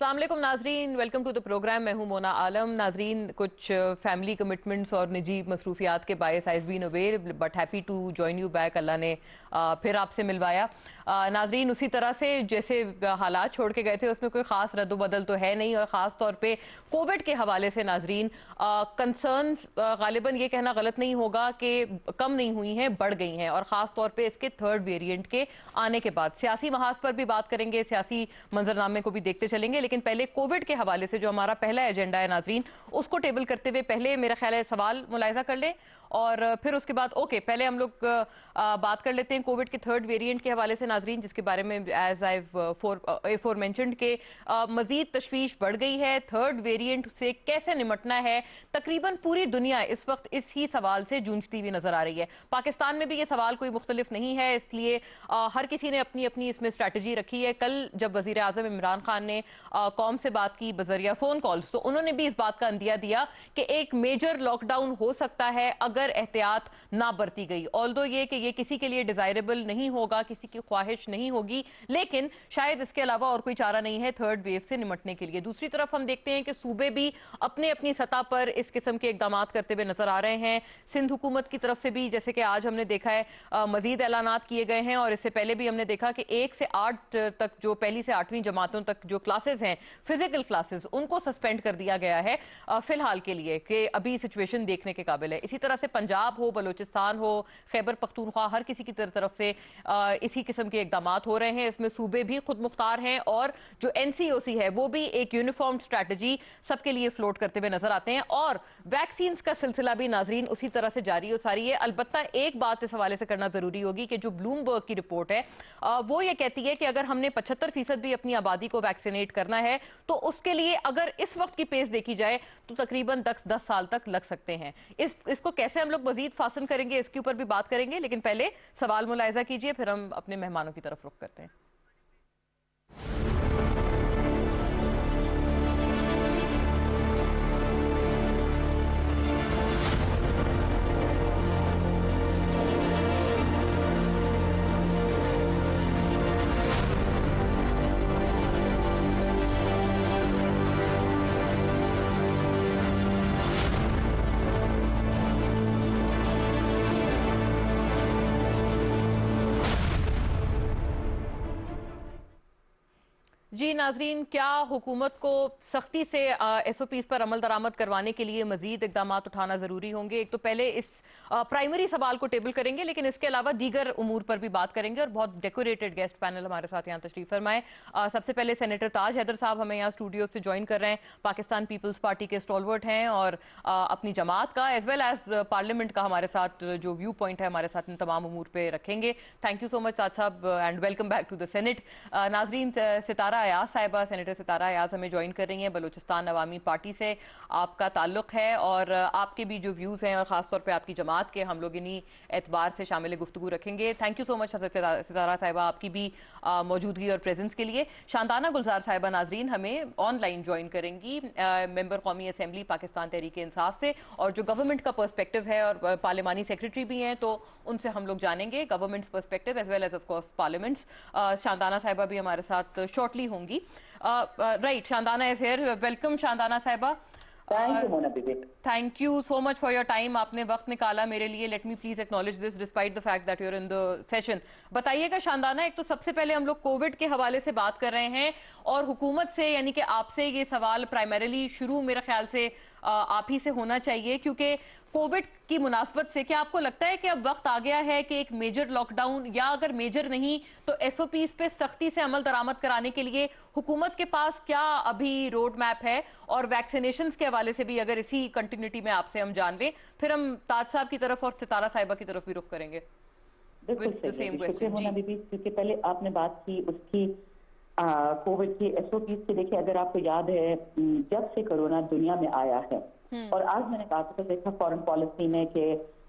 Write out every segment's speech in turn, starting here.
अस्सलाम वालेकुम नाजरीन, वेलकम टू द प्रोग्राम। मैं हूं मोना आलम। नाजरीन, कुछ फैमिली कमिटमेंट्स और निजी मसरूफियात के बायस I have been away but happy to join you back. अल्लाह ने फिर आपसे मिलवाया। नाजरीन, उसी तरह से जैसे हालात छोड़ के गए थे उसमें कोई ख़ास रद्द-बदल तो है नहीं, और ख़ास तौर पे कोविड के हवाले से नाजरीन कंसर्न्स गालिबन ये कहना गलत नहीं होगा कि कम नहीं हुई हैं, बढ़ गई हैं, और ख़ास तौर पे इसके थर्ड वेरिएंट के आने के बाद सियासी महाज पर भी बात करेंगे, सियासी मंजरनामे को भी देखते चलेंगे। लेकिन पहले कोविड के हवाले से जो हमारा पहला एजेंडा है नाजरीन, उसको टेबल करते हुए पहले मेरा ख्याल है सवाल मुलाहिजा कर लें, और फिर उसके बाद पहले हम लोग बात कर लेते हैं कोविड के थर्ड वेरिएंट के हवाले से नाजरीन, जिसके बारे में एज आई फोर मेंशन्ड के मजीद तशवीश बढ़ गई है। थर्ड वेरिएंट से कैसे निमटना है, तकरीबन पूरी दुनिया इस वक्त इस ही सवाल से जूझती हुई नजर आ रही है। पाकिस्तान में भी ये सवाल कोई मुख्तलिफ नहीं है, इसलिए हर किसी ने अपनी अपनी इसमें स्ट्रैटेजी रखी है। कल जब वजीर आजम इमरान खान ने कौम से बात की बजरिया फोन कॉल्स, तो उन्होंने भी इस बात का अंदिया दिया कि एक मेजर लॉकडाउन हो सकता है अगर एहतियात ना बरती गई। ऑल्दो ये कि ये किसी के लिए डिजायरेबल नहीं होगा, किसी की ख्वाहिश नहीं होगी, लेकिन शायद इसके अलावा और कोई चारा नहीं है थर्ड वेव से निमटने के लिए। दूसरी तरफ हम देखते हैं कि सूबे भी अपने अपनी सतह पर इस किस्म के इकदाम करते हुए नजर आ रहे हैं। सिंध हुकूमत की तरफ से भी जैसे कि आज हमने देखा है मजीद ऐलानात किए गए हैं, और इससे पहले भी हमने देखा कि 1 से 8 तक जो पहली से 8वीं जमातों तक जो क्लासेस हैं, फिजिकल क्लासेस, उनको सस्पेंड कर दिया गया है फिलहाल के लिए, कि अभी सिचुएशन देखने के काबिल है। इसी तरह से पंजाब हो, बलूचिस्तान हो, खैबर पख्तूनख्वा, हर किसी की तरफ से इसी किस्म के इकदाम हो रहे हैं। इसमें सूबे भी खुद मुख्तार हैं, और जो NCOC है वो भी एक यूनिफॉर्म स्ट्रैटेजी सबके लिए फ्लोट करते हुए नजर आते हैं। और वैक्सीन का सिलसिला भी नाजरीन उसी तरह से जारी और सारी है। अलबत्ता एक बात इस हवाले से करना जरूरी होगी कि जो ब्लूमबर्ग की रिपोर्ट है वो ये कहती है कि अगर हमने 75% भी अपनी आबादी को वैक्सीनेट करना है तो उसके लिए अगर इस वक्त की पेस देखी जाए तो तकरीबन 10 साल तक लग सकते हैं। इसको कैसे हम लोग मजीद फासन करेंगे, इसके ऊपर भी बात करेंगे, लेकिन पहले सवाल मुलाहिजा कीजिए, फिर हम अपने मेहमानों की तरफ रुख करते हैं। जी नाजरीन, क्या हुकूमत को सख्ती से SOPs पर अमल दरामद करवाने के लिए मजीद इकदाम उठाना ज़रूरी होंगे? एक तो पहले इस प्राइमरी सवाल को टेबल करेंगे, लेकिन इसके अलावा दीगर उमूर पर भी बात करेंगे, और बहुत डेकोरेटेड गेस्ट पैनल हमारे साथ यहाँ तशरीफ फरमाए। सबसे पहले सेनेटर ताज हैदर साहब हमें यहाँ स्टूडियो से ज्वाइन कर रहे हैं। पाकिस्तान पीपल्स पार्टी के स्टॉलवर्ट हैं, और अपनी जमात का एज वेल एज पार्लियामेंट का हमारे साथ जो व्यू पॉइंट है हमारे साथ इन तमाम उमूर पर रखेंगे। Thank you so much Taj साहब, and welcome back to the senate. नाजरीन, सितारा अयाज साहिबा, सेनेटर सितारा अयाज हमें ज्वाइन कर रही हैं। बलूचिस्तान अवामी पार्टी से आपका ताल्लुक है, और आपके भी जो व्यूज़ हैं और ख़ासतौर पे आपकी जमात के, हम लोग इन्हीं एतबार से शामिल गुफ्तगू रखेंगे। थैंक यू सो मच सितारा साहिबा आपकी भी मौजूदगी और प्रेजेंस के लिए। शांताना गुलजार साहिबा नाजरीन हमें ऑनलाइन ज्वाइन करेंगी, मेंबर कौमी असम्बली पाकिस्तान तहरीक इंसाफ से, और जो गवर्नमेंट का पर्सपेक्टिव है, और पार्लिमानी सेक्रेटरी भी हैं, तो उनसे हम लोग जानेंगे governments perspective as well as of course parliaments. Shantana साहिबा भी हमारे साथ शॉर्टली होंगी। Right, Shandana is here. Welcome, Shandana Saiba. Thank you, Mona Bibi. Thank you so much for your time. आपने वक्त निकाला मेरे लिए. Let me please acknowledge this despite the fact that you're in the session. बताइएगा शांदाना, एक तो सबसे पहले हम लोग कोविड के हवाले से बात कर रहे हैं, और हुकूमत से यानी कि आपसे ये सवाल प्राइमरीली शुरू मेरे ख्याल से आप ही से होना चाहिए, क्योंकि कोविड की मुनासबत से क्या आपको लगता है कि अब वक्त आ गया है कि एक मेजर लॉकडाउन, या अगर मेजर नहीं तो SOPs पे सख्ती से अमल दरामद कराने के लिए हुकूमत के पास क्या अभी रोड मैप है? और वैक्सीनेशंस के हवाले से भी अगर इसी कंटिन्यूटी में आपसे हम जान लें, फिर हम ताज साहब की तरफ और सितारा साहिबा की तरफ भी रुख करेंगे। बिल्कुल सही, शुक्रिया मोना बीबी। क्योंकि पहले आपने बात की उसकी कोविड की SOPs की, देखिए अगर आपको याद है जब से कोरोना दुनिया में आया है, और आज मैंने कहा था देखा फॉरेन पॉलिसी में कि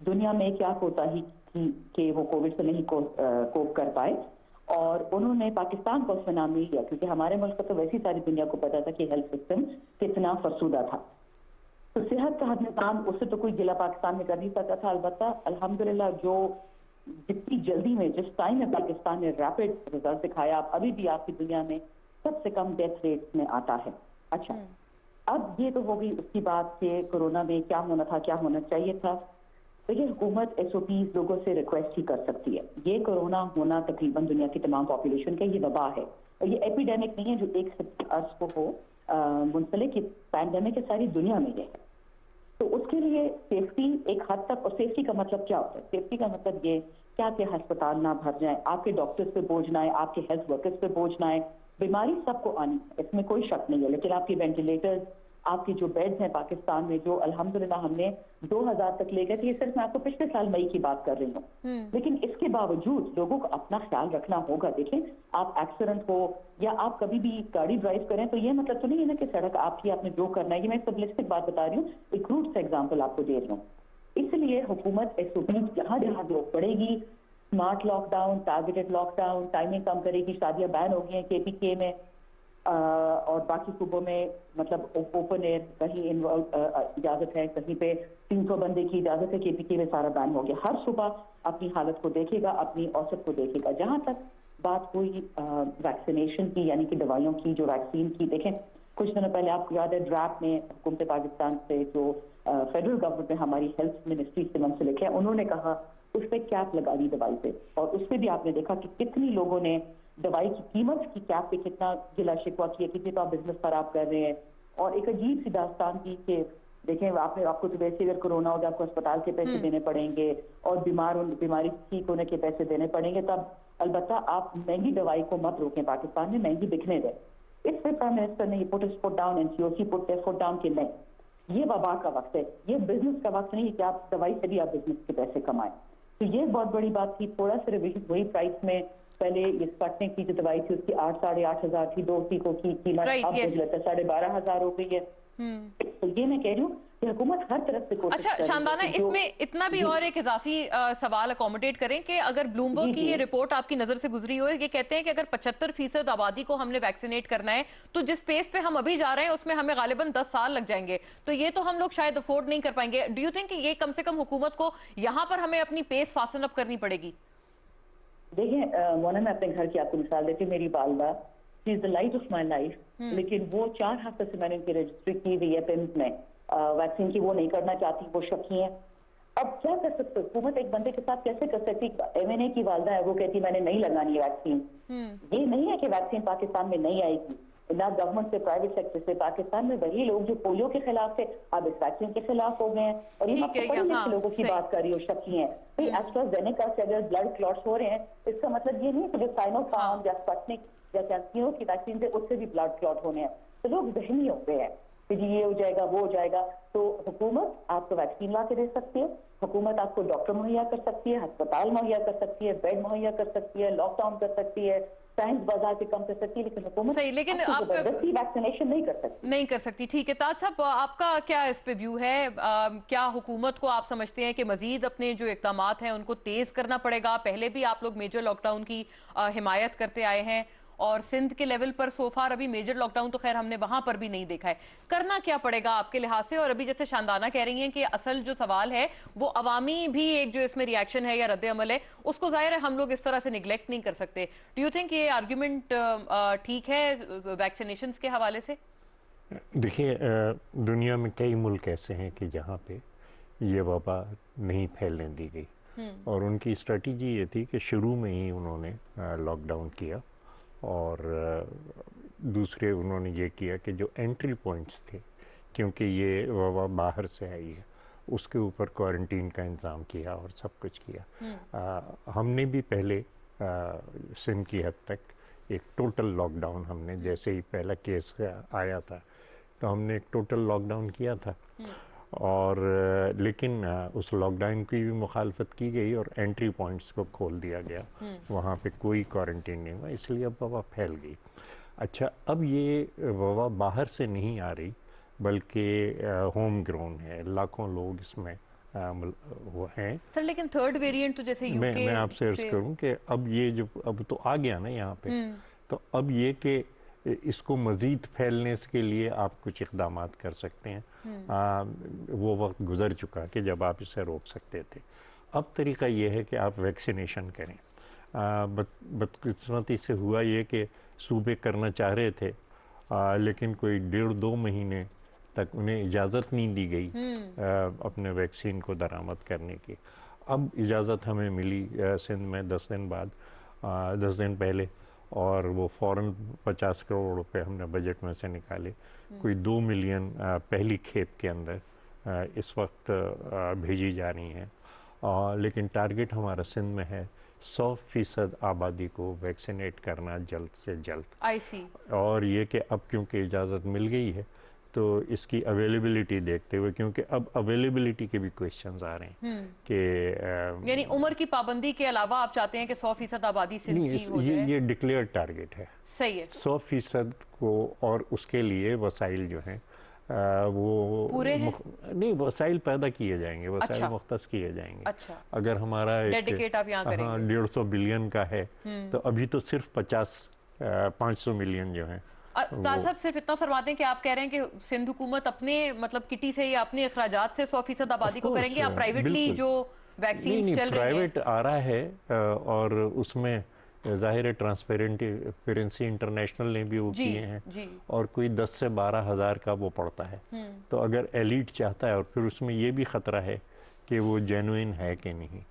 दुनिया में क्या कोताही थी कि वो कोविड से नहीं कोप कर पाए, और उन्होंने पाकिस्तान को उसमें नाम नहीं लिया, क्योंकि हमारे मुल्क का तो वैसी सारी दुनिया को पता था कि हेल्थ सिस्टम कितना फरसूदा था। तो सेहत का निज़ाम उससे तो कोई जिला पाकिस्तान में कर नहीं सकता था। अलबत्ता अल्हम्दुलिल्लाह जो जितनी जल्दी में जिस टाइम में पाकिस्तान ने रैपिड रिजल्ट दिखाया, आप अभी भी आपकी दुनिया में सबसे कम डेथ रेट में आता है। अच्छा, अब ये तो हो गई उसकी बात कि कोरोना में क्या होना था, क्या होना चाहिए था। तो ये हुकूमत SOPs लोगों से रिक्वेस्ट ही कर सकती है। ये कोरोना होना तकरीबन दुनिया की तमाम पॉपुलेशन का ये वबा है, और ये एपिडेमिक नहीं है जो एक से अर्ज को हो मुंसलिक, पैंडेमिक है सारी दुनिया में ये है। तो उसके लिए सेफ्टी एक हद तक, और सेफ्टी का मतलब क्या होता है? सेफ्टी का मतलब ये क्या कि अस्पताल ना भर जाए, आपके डॉक्टर्स पे बोझ ना आए, आपके हेल्थ वर्कर्स पे बोझ ना आए। बीमारी सबको आनी है, इसमें कोई शक नहीं है, लेकिन आपकी वेंटिलेटर्स, आपकी जो बेड्स हैं पाकिस्तान में, जो अल्हम्दुलिल्लाह हमने 2000 तक ले गए थे, ये सिर्फ मैं आपको पिछले साल मई की बात कर रही हूँ। लेकिन इसके बावजूद लोगों को अपना ख्याल रखना होगा। देखें, आप एक्सीडेंट हो या आप कभी भी गाड़ी ड्राइव करें तो ये मतलब तो नहीं है ना कि सड़क आपकी, आपने जो करना है। ये मैं सिंपलिस्टिक बात बता रही हूँ, एक रूट से एग्जाम्पल आपको दे रही हूँ। इसलिए हुकूमत SOPs जहाँ जहाँ जो पड़ेगी, smart lockdown, targeted lockdown, timing कम करेगी, शादियां बैन हो गई हैं KPK में, और बाकी सूबों में मतलब ओपन एयर कहीं इजाजत है, कहीं पे 300 बंदे की इजाजत है, KPK में सारा बैन हो गया। हर सुबह अपनी हालत को देखेगा, अपनी औसत को देखेगा। जहां तक बात हुई वैक्सीनेशन की, यानी कि दवाइयों की, जो वैक्सीन की, देखें कुछ दिनों पहले आपको याद है ड्राफ्ट में हुकूमत पाकिस्तान से जो फेडरल गवर्नमेंट में हमारी हेल्थ मिनिस्ट्री से मुंसलिक है, उन्होंने कहा उस पर कैप लगा दी दवाई पे, और उसमें भी आपने देखा कि कितनी लोगों ने दवाई की कीमत की कैप पे कितना गिला शिकवा किया, कितनी तो आप बिजनेस खराब कर रहे हैं। और एक अजीब सी दास्तान की कि देखें, आपको तो वैसे अगर कोरोना हो जाए आपको अस्पताल के पैसे देने पड़ेंगे, और बीमारी ठीक होने के पैसे देने पड़ेंगे, तब अलबत्ता आप महंगी दवाई को मत रोकें, पाकिस्तान में महंगी बिकने दें। इस पे प्राइम मिनिस्टर ने ये put foot down, NCOC put there foot down कि नहीं, ये वबा का वक्त है, ये बिजनेस का वक्त नहीं है कि आप दवाई से भी आप बिजनेस के पैसे कमाएं। तो ये बहुत बड़ी बात थी। थोड़ा सा रिविजन वही प्राइस में, पहले ये स्पटनिक की जो दवाई थी उसकी 8-8,500 थी, 2 टीकों की कीमत अब 12,500 हो गई है। तो ये मैं कह रही हूँ कि हुकूमत हर तरफ से कोशिश अच्छा शानदाना, इसमें इतना भी और एक इजाफी सवाल अकोमोडेट करें कि अगर ब्लूमबर्ग की ये रिपोर्ट आपकी नजर से गुजरी हो, ये कहते हैं कि अगर 75% आबादी को हमने वैक्सीनेट करना है तो जिस पेस पे हम अभी जा रहे हैं उसमें हमें गालिबन 10 साल लग जाएंगे, तो ये तो हम लोग शायद अफोर्ड नहीं कर पाएंगे। डू यू थिंक कि ये कम से कम हुकूमत को यहाँ पर हमें अपनी पेस फासन अप करनी पड़ेगी? देखिए मोना, मैं अपने घर की आपको मिसाल देती हूँ। मेरी वालदा, she is the light of my life, लेकिन वो 4 हफ्ते से मैंने उनकी रजिस्ट्री की हुई है पिम्स में वैक्सीन की, वो नहीं करना चाहती, वो शकी है। अब क्या कर सकते, हुकूमत एक बंदे के साथ कैसे कर सकती? MNA की वालदा है, वो कहती मैंने नहीं लगानी है वैक्सीन। ये नहीं है कि वैक्सीन पाकिस्तान में नहीं आएगी, ना गवर्नमेंट से, प्राइवेट सेक्टर से। पाकिस्तान में वही लोग जो पोलियो के खिलाफ थे अब इस वैक्सीन के खिलाफ हो गए हैं। और ये पढ़े लिखे लोगों की बात कर रही हो, शकी है भाई। एस्ट्राजेनेका से अगर ब्लड क्लॉट्स हो रहे हैं, इसका मतलब ये नहीं कि जो साइनोफार्म या स्पुतनिक या कैंसिनो की वैक्सीन थे उससे भी ब्लड क्लॉट होने हैं। तो लोग जहनी हो गए हैं कि जी ये हो जाएगा, वो हो जाएगा। तो हुकूमत आपको वैक्सीन ला के दे सकती है, हुकूमत आपको डॉक्टर मुहैया कर सकती है, अस्पताल मुहैया कर सकती है, बेड मुहैया कर सकती है, लॉकडाउन कर सकती है, साइंस बाजार से कम कर सकती है, लेकिन हुकूमत सही, लेकिन आप वैक्सीनेशन नहीं कर सकती। ठीक है ताज साहब, आपका क्या इस पे व्यू है? क्या हुकूमत को आप समझते हैं कि मजीद अपने जो इक़दामात हैं उनको तेज करना पड़ेगा? पहले भी आप लोग मेजर लॉकडाउन की हिमायत करते आए हैं, और सिंध के लेवल पर सोफार अभी मेजर लॉकडाउन तो खैर हमने वहां पर भी नहीं देखा है। करना क्या पड़ेगा आपके लिहाज से? और अभी जैसे शानदाना कह रही हैं कि असल जो सवाल है वो अवामी भी एक जो इसमें रिएक्शन है या रद्द अमल है, उसको जाहिर है हम लोग इस तरह से निगलेक्ट नहीं कर सकते। डू यू थिंक ये आर्ग्यूमेंट ठीक है वैक्सीनेशन के हवाले से? देखिए, दुनिया में कई मुल्क ऐसे हैं कि जहाँ पे ये वबा नहीं फैलने दी गई, और उनकी स्ट्रेटजी ये थी कि शुरू में ही उन्होंने लॉकडाउन किया, और दूसरे उन्होंने ये किया कि जो एंट्री पॉइंट्स थे, क्योंकि ये वबा बाहर से आई है, उसके ऊपर क्वारंटीन का इंतज़ाम किया और सब कुछ किया। हमने भी पहले सिंध की हद तक एक टोटल लॉकडाउन, हमने जैसे ही पहला केस आया था तो हमने एक टोटल लॉकडाउन किया था, और लेकिन उस लॉकडाउन की भी मुखालफत की गई और एंट्री पॉइंट्स को खोल दिया गया, वहाँ पे कोई क्वारंटीन नहीं हुआ, इसलिए अब वबा फैल गई। अच्छा, अब ये वबा बाहर से नहीं आ रही बल्कि होम ग्रोन है, लाखों लोग इसमें वो हैं। सर लेकिन थर्ड वेरिएंट तो जैसे यूके मैं आपसे अर्ज करूँ कि अब ये जो अब तो आ गया ना यहाँ पे, तो अब ये कि इसको मज़ीद फैलने के लिए आप कुछ इक़दामात कर सकते हैं। वो वक्त गुज़र चुका कि जब आप इसे रोक सकते थे। अब तरीक़ा ये है कि आप वैक्सीनेशन करें। बदकिस्मती से हुआ ये कि सूबे करना चाह रहे थे, लेकिन कोई 1.5-2 महीने तक उन्हें इजाज़त नहीं दी गई अपने वैक्सीन को दरामद करने की। अब इजाज़त हमें मिली सिंध में 10 दिन बाद, 10 दिन पहले, और वो फ़ौरन 50 करोड़ रुपए हमने बजट में से निकाले। कोई 2 मिलियन पहली खेप के अंदर इस वक्त भेजी जा रही हैं, लेकिन टारगेट हमारा सिंध में है 100% आबादी को वैक्सीनेट करना जल्द से जल्द। आई सी। और ये कि अब क्योंकि इजाज़त मिल गई है तो इसकी अवेलेबिलिटी देखते हुए, क्योंकि अब अवेलेबिलिटी के भी क्वेश्चंस आ रहे हैं कि यानी उम्र की पाबंदी के अलावा आप चाहते हैं कि 100% आबादी सिंध की हो जाए? ये डिक्लेयर टारगेट है। सही है। 100% को, और उसके लिए वसाइल जो हैं वो पूरे हैं? नहीं, वसाइल पैदा किए जाएंगे, वसाइल मुख्तस किए जाएंगे। अच्छा। अगर हमारा डेडिकेट आप यहाँ करेंगे? 150 बिलियन का है तो अभी तो सिर्फ 500 मिलियन जो है। साहब सिर्फ इतना फरमाते हैं कि आप कह रहे हैं कि सिंध हुकूमत अपने मतलब किटी से या अपने अखराजात से 100% आबादी को करेंगे, आप प्राइवेटली जो वैक्सीन चल रही है? प्राइवेट आ रहा है और उसमें ज़ाहिर है ट्रांसपेरेंसी इंटरनेशनल ने भी वो किए हैं, और कोई 10 से 12 हज़ार का वो पड़ता है। तो अगर एलिट चाहता है, और फिर उसमें ये भी ख़तरा है कि वो जेन्युइन है कि नहीं,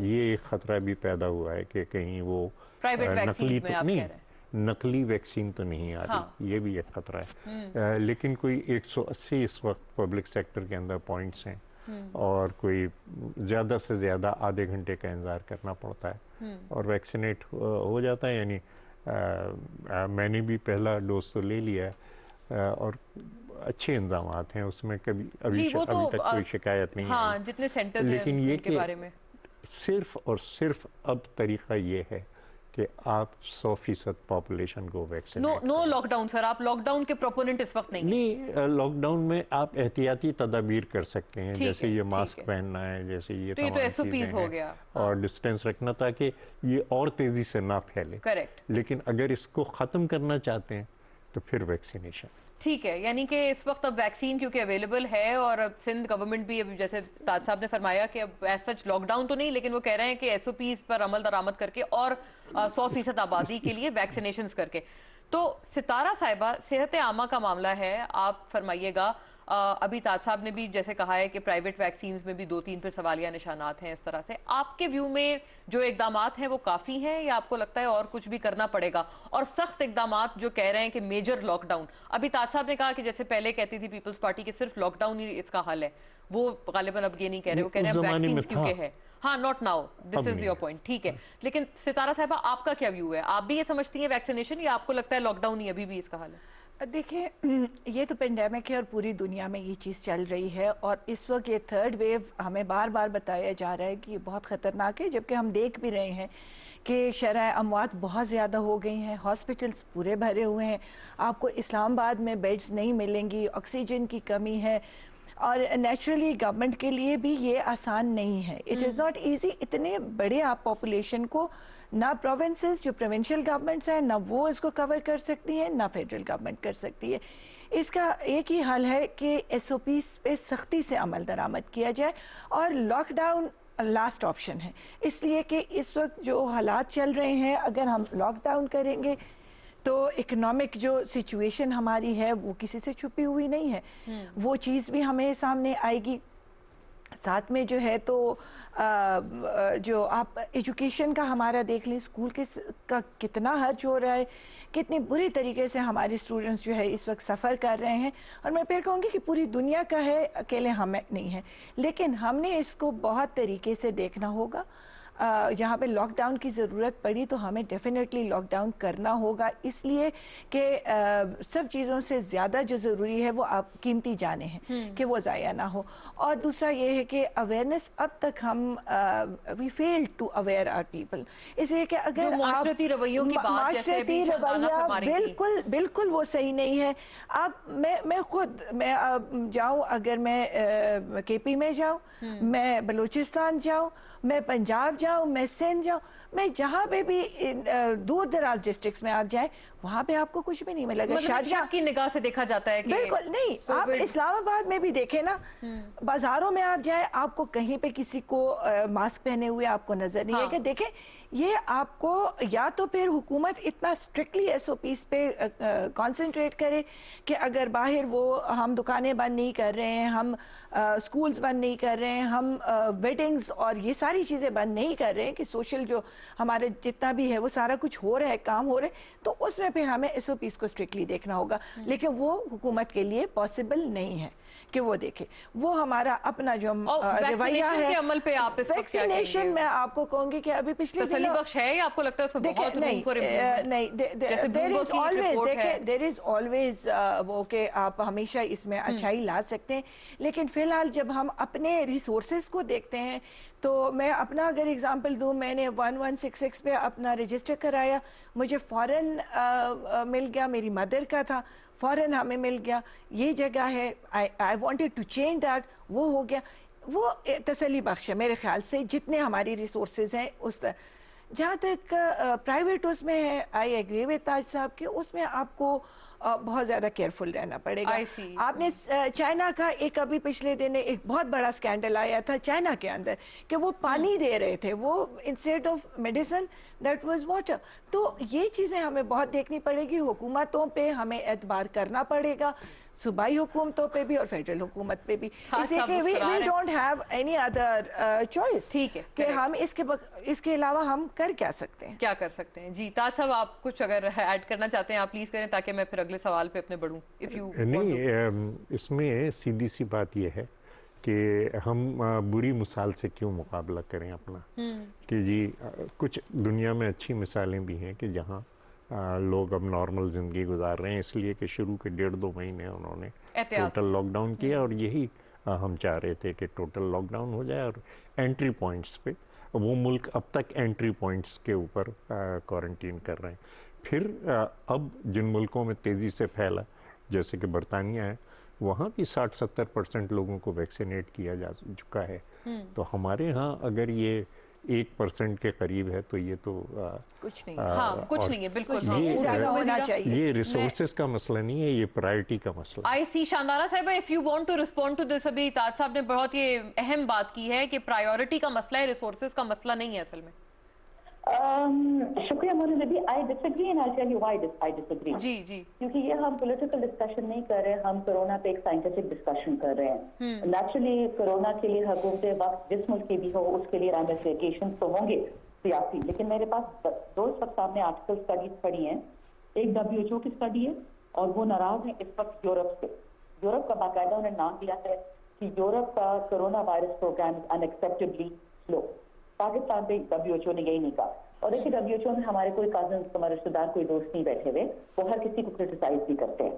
ये एक ख़तरा भी पैदा हुआ है कि कहीं वो नकली तो नहीं, नकली वैक्सीन तो नहीं आ रही, ये भी एक खतरा है। लेकिन कोई 180 इस वक्त पब्लिक सेक्टर के अंदर पॉइंट्स हैं, और कोई ज़्यादा से ज़्यादा आधे घंटे का इंतज़ार करना पड़ता है और वैक्सीनेट हो जाता है। यानी मैंने भी पहला डोज तो ले लिया है और अच्छे इंतजामात हैं उसमें, कभी अभी तक कोई शिकायत नहीं है। जितने सेंटर लेकिन ये के बारे में सिर्फ और सिर्फ अब तरीका ये है कि आप 100% पॉपुलेशन को वैक्सीनेट नो लॉकडाउन। सर आप लॉकडाउन के प्रोपोनेंट इस वक्त नहीं लॉकडाउन में आप एहतियाती तदाबीर कर सकते हैं, जैसे ये मास्क पहनना है, जैसे ये तमाम चीजें हो गया, और डिस्टेंस रखना, ताकि ये और तेजी से ना फैले। करेक्ट। लेकिन अगर इसको ख़त्म करना चाहते हैं तो फिर वैक्सीनेशन। ठीक है, यानी कि इस वक्त अब वैक्सीन क्योंकि अवेलेबल है, और अब सिंध गवर्नमेंट भी अब जैसे ताज साहब ने फरमाया कि अब एज सच लॉकडाउन तो नहीं, लेकिन वो कह रहे हैं कि SOPs पर अमल दरामद करके और 100% आबादी के लिए वैक्सीनेशंस करके। तो सितारा साहिबा, सेहत आमा का मामला है, आप फरमाइएगा। अभी ताज साहब ने भी जैसे कहा है कि प्राइवेट वैक्सीन्स में भी 2-3 फिर सवालिया निशानात हैं। इस तरह से आपके व्यू में जो इकदामात हैं वो काफ़ी हैं, या आपको लगता है और कुछ भी करना पड़ेगा? और सख्त इकदामात जो कह रहे हैं कि मेजर लॉकडाउन, अभी ताज साहब ने कहा कि जैसे पहले कहती थी पीपल्स पार्टी कि सिर्फ लॉकडाउन ही इसका हल है, वो गालिबन अब ये नहीं कह रहे, वो कह रहे हैं वैक्सीन क्योंकि है। हाँ, not now, this is your point. ठीक है, लेकिन सितारा साहिबा आपका क्या व्यू है? आप भी ये समझती हैं वैक्सीनेशन, या आपको लगता है लॉकडाउन ही अभी भी इसका हल है? देखिए, ये तो पेंडेमिक है और पूरी दुनिया में ये चीज़ चल रही है, और इस वक्त ये थर्ड वेव हमें बार बार बताया जा रहा है कि ये बहुत ख़तरनाक है, जबकि हम देख भी रहे हैं कि शरह अमवात बहुत ज़्यादा हो गई हैं, हॉस्पिटल्स पूरे भरे हुए हैं, आपको इस्लामाबाद में बेड्स नहीं मिलेंगी, ऑक्सीजन की कमी है, और नेचुरली गवर्नमेंट के लिए भी ये आसान नहीं है। It is not easy. इतने बड़े आप पॉपुलेशन को ना प्रोविंसेस जो प्रोविंशियल गवर्नमेंट्स हैं, ना वो इसको कवर कर सकती हैं, ना फेडरल गवर्नमेंट कर सकती है। इसका एक ही हल है कि SOPs पे सख्ती से अमल दरामद किया जाए, और लॉकडाउन लास्ट ऑप्शन है, इसलिए कि इस वक्त जो हालात चल रहे हैं, अगर हम लॉकडाउन करेंगे तो इकोनॉमिक जो सिचुएशन हमारी है वो किसी से छुपी हुई नहीं है, वो चीज़ भी हमें सामने आएगी। साथ में जो है तो जो आप एजुकेशन का हमारा देख लें, स्कूल का कितना खर्च हो रहा है, कितनी बुरी तरीके से हमारे स्टूडेंट्स जो है इस वक्त सफ़र कर रहे हैं। और मैं फिर कहूँगी कि पूरी दुनिया का है, अकेले हमें नहीं है, लेकिन हमने इसको बहुत तरीके से देखना होगा। जहाँ पे लॉकडाउन की ज़रूरत पड़ी तो हमें डेफिनेटली लॉकडाउन करना होगा, इसलिए कि सब चीज़ों से ज़्यादा जो ज़रूरी है वो आप कीमती जाने हैं कि वो ज़ाया ना हो। और दूसरा ये है कि अवेयरनेस, अब तक हम we fail to aware our people, इसलिए कि अगर माशरती रवैयों की बात, माशरती रवैया बिल्कुल वो सही नहीं है। आप मैं खुद जाऊँ, अगर मैं KP में जाऊँ, मैं बलूचिस्तान जाऊँ, मैं पंजाब जाऊँ, मैं सिंध जाऊँ, मैं जहाँ पे भी दूर दराज डिस्ट्रिक्ट्स में आप जाएं, वहाँ पे आपको कुछ भी नहीं मिलेगा। मतलब शादियाँ की निगाह से देखा जाता है कि बिल्कुल नहीं, आप इस्लामाबाद में भी देखें ना, बाजारों में आप जाए, आपको कहीं पे किसी को मास्क पहने हुए आपको नजर नहीं है कि देखें ये आपको या तो फिर हुकूमत इतना स्ट्रिक्टली एसओपीज पे कंसंट्रेट करे कि अगर बाहर वो हम दुकानें बंद नहीं कर रहे हैं, हम स्कूल्स बंद नहीं कर रहे हैं, हम वेडिंग्स और ये सारी चीज़ें बंद नहीं कर रहे हैं कि सोशल जो हमारे जितना भी है वो सारा कुछ हो रहा है, काम हो रहे हैं, तो उसमें फिर हमें एसओपीज को स्ट्रिक्टली देखना होगा। लेकिन वो हुकूमत के लिए पॉसिबल नहीं है कि वो देखे। वो हमारा अपना जो रवैया है अमल पे आप वैक्सीनेशन में आपको कहूँगी कि अभी पिछले तसल्ली बख्श है या आपको लगता है उसमें बहुत room for improvement? There is always वो कि आप हमेशा इसमें अच्छाई ला सकते हैं, लेकिन फिलहाल जब हम अपने रिसोर्सेज को देखते हैं तो मैं अपना अगर एग्जांपल दूं, मैंने 1166 पे अपना रजिस्टर कराया, मुझे फॉरेन मिल गया, मेरी मदर का था, फॉरेन हमें मिल गया, ये जगह है, I wanted to change that, वो हो गया। वो तसल्ली बख्श है मेरे ख्याल से, जितने हमारी रिसोर्सेज हैं उस तरह। जहाँ तक प्राइवेट उसमें है, आई एग्री विद ताज साहब के, उसमें आपको बहुत ज़्यादा केयरफुल रहना पड़ेगा। आपने चाइना का एक अभी पिछले दिन एक बहुत बड़ा स्कैंडल आया था चाइना के अंदर कि वो पानी दे रहे थे, वो instead of medicine that was water. तो ये चीज़ें हमें बहुत देखनी पड़ेगी, हुकूमतों पे हमें एतबार करना पड़ेगा, सूबाई हुकूमतों पे भी और फेडरल हुकूमत पे भी। इसी के we don't have any other choice. ठीक है कि हम इसके अलावा हम कर क्या सकते हैं, क्या कर सकते हैं। जी ताज साहब, आप कुछ अगर ऐड करना चाहते हैं आप प्लीज करें, ताकि मैं फिर अगले सवाल पे अपने बढ़ूं। इफ यू नहीं, इसमें सीधी सी बात यह है कि हम बुरी मिसाल से क्यों मुकाबला करें अपना, कि जी कुछ दुनिया में अच्छी मिसालें भी हैं कि जहाँ लोग अब नॉर्मल ज़िंदगी गुजार रहे हैं, इसलिए कि शुरू के 1.5-2 महीने उन्होंने टोटल लॉकडाउन किया, और यही हम चाह रहे थे कि टोटल लॉकडाउन हो जाए और एंट्री पॉइंट्स पे वो मुल्क अब तक एंट्री पॉइंट्स के ऊपर क्वारंटीन कर रहे हैं। फिर अब जिन मुल्कों में तेज़ी से फैला, जैसे कि बरतानिया है, वहाँ भी 60-70% लोगों को वैक्सीनेट किया जा चुका है। तो हमारे यहाँ अगर ये 1% के करीब है तो ये तो कुछ नहीं, कुछ नहीं है, बिल्कुल ज़्यादा होना चाहिए। ये रिसोर्सेज का मसला नहीं है, ये प्रायोरिटी का मसला। आई सी शानदाना साहब, if you want to respond to this, अभी ताज साहब ने बहुत ये अहम बात की है कि प्रायोरिटी का मसला है, रिसोर्सेज का मसला नहीं है असल में। शुक्रिया Mona Nabi, I disagree and I tell you why I disagree. जी जी, क्योंकि ये हम पॉलिटिकल डिस्कशन नहीं कर रहे हैं, हम कोरोना पे एक साइंटिफिक डिस्कशन कर रहे हैं। नेचुरली कोरोना के लिए हुकूमतें वक्त जिस मुल्क की भी हो उसके लिए रामिफिकेशन तो होंगे सियासी, लेकिन मेरे पास 2 सब सामने आर्टिकल स्टडीज पड़ी हैं। एक WHO की स्टडी है और वो नाराज है इस वक्त यूरोप से। यूरोप का बाकायदा उन्होंने नाम दिया है कि यूरोप का corona virus programme unacceptably slow. Pakistan पे WHO ने यही नहीं कहा। और देखिए WHO में हमारे कोई कजन, हमारे रिश्तेदार, कोई दोस्त नहीं बैठे हुए, वो हर किसी को क्रिटिसाइज भी करते हैं।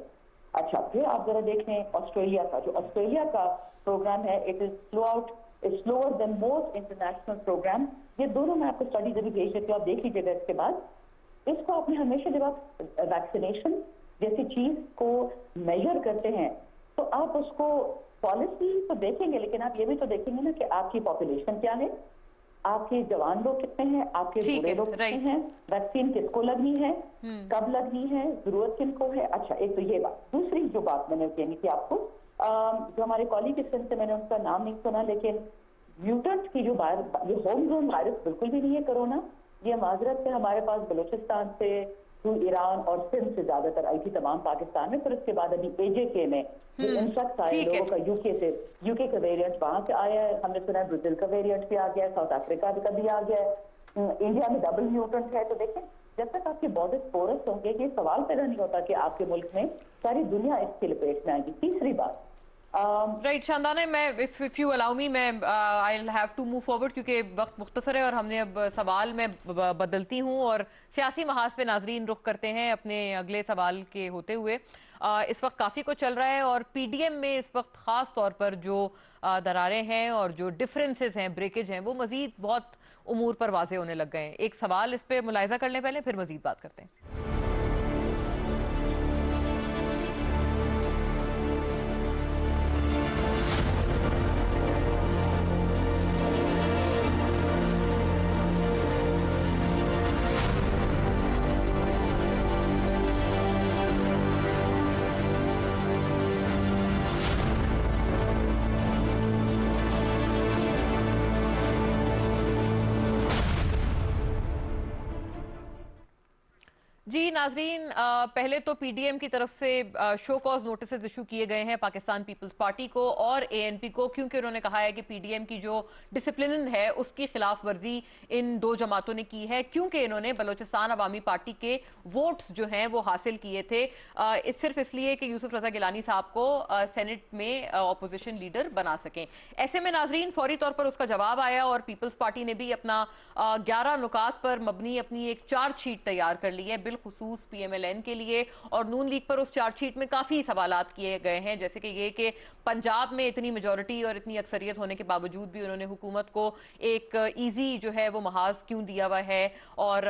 अच्छा, फिर आप जरा देखें ऑस्ट्रेलिया का, जो ऑस्ट्रेलिया का प्रोग्राम है, it is slower than most international program. ये दोनों मैं आपको स्टडी जब भेज देती हूँ, आप देख लीजिएगा इसके बाद। इसको आपने हमेशा जब आप वैक्सीनेशन जैसी चीज को मेजर करते हैं तो आप उसको पॉलिसी तो देखेंगे, लेकिन आप ये भी तो देखेंगे ना कि आपकी पॉपुलेशन क्या है, आपके जवान लोग कितने हैं, आपके बूढ़े लोग कितने हैं, वैक्सीन किसको लगनी है, कब लगनी है, जरूरत किनको है। अच्छा, एक तो ये बात। दूसरी जो बात मैंने कहनी थी आपको, जो हमारे कॉलीग इस से मैंने उनका नाम नहीं सुना, लेकिन म्यूटेंट की जो होम ग्रोन वायरस बिल्कुल भी नहीं है कोरोना। ये माजरत से हमारे पास बलूचिस्तान से, ईरान और सिंध से ज्यादातर आई थी, तमाम पाकिस्तान में। फिर उसके बाद अभी AJK में इन्फेक्ट आए लोगों का यूके का वेरिएंट वहां से आया है। हमने सुना है ब्राजील का वेरिएंट भी आ गया है, साउथ अफ्रीका का भी आ गया है, इंडिया में डबल म्यूटेंट है। तो देखें, जब तक आपके बॉर्डर पोरस होंगे, ये सवाल पैदा नहीं होता कि आपके मुल्क में सारी दुनिया इसकी लपेट में आएगी। तीसरी बात, राइट शानदाना, मैं इफ यू अलाउ मी, मैं I will have to move forward क्योंकि वक्त मुख्तसर है और हमने अब सवाल में बदलती हूँ और सियासी महाज पे नाजरीन रुख करते हैं अपने अगले सवाल के होते हुए। इस वक्त काफ़ी कुछ चल रहा है और PDM में इस वक्त ख़ास तौर पर जो दरारें हैं और जो डिफरेंसेस हैं, ब्रेकेज हैं, वो मज़ीद बहुत उमूर पर वाज़े होने लग गए हैं। एक सवाल इस पर मुलाहिज़ा कर लें पहले, फिर मज़ीद बात करते हैं। جی ناظرین، پہلے تو پی ڈی ایم کی طرف سے شو کاز نوٹسز ایشو کیے گئے ہیں پاکستان پیپلز پارٹی کو اور اے این پی کو، کیونکہ انہوں نے کہا ہے کہ پی ڈی ایم کی جو ڈسپلن ہے اس کی خلاف ورزی ان دو جماعتوں نے کی ہے، کیونکہ انہوں نے بلوچستان عوامی پارٹی کے ووٹس جو ہیں وہ حاصل کیے تھے صرف اس لیے کہ یوسف رضا گیلانی صاحب کو سینٹ میں اپوزیشن لیڈر بنا سکیں۔ ایسے میں ناظرین فوری طور پر اس کا جواب آیا اور پیپلز پارٹی نے بھی اپنا 11 نکات پر مبنی اپنی ایک چارج شیٹ تیار کر لی ہے بالخصوص پی ایم ایل این کے لیے، اور نون لیگ پر اس چارج شیٹ میں کافی سوالات کیے گئے ہیں، جیسے کہ یہ کہ پنجاب میں اتنی میجورٹی اور اتنی اکثریت ہونے کے باوجود بھی انہوں نے حکومت کو ایک ایزی جو ہے وہ محاذ کیوں دیا ہوا ہے، اور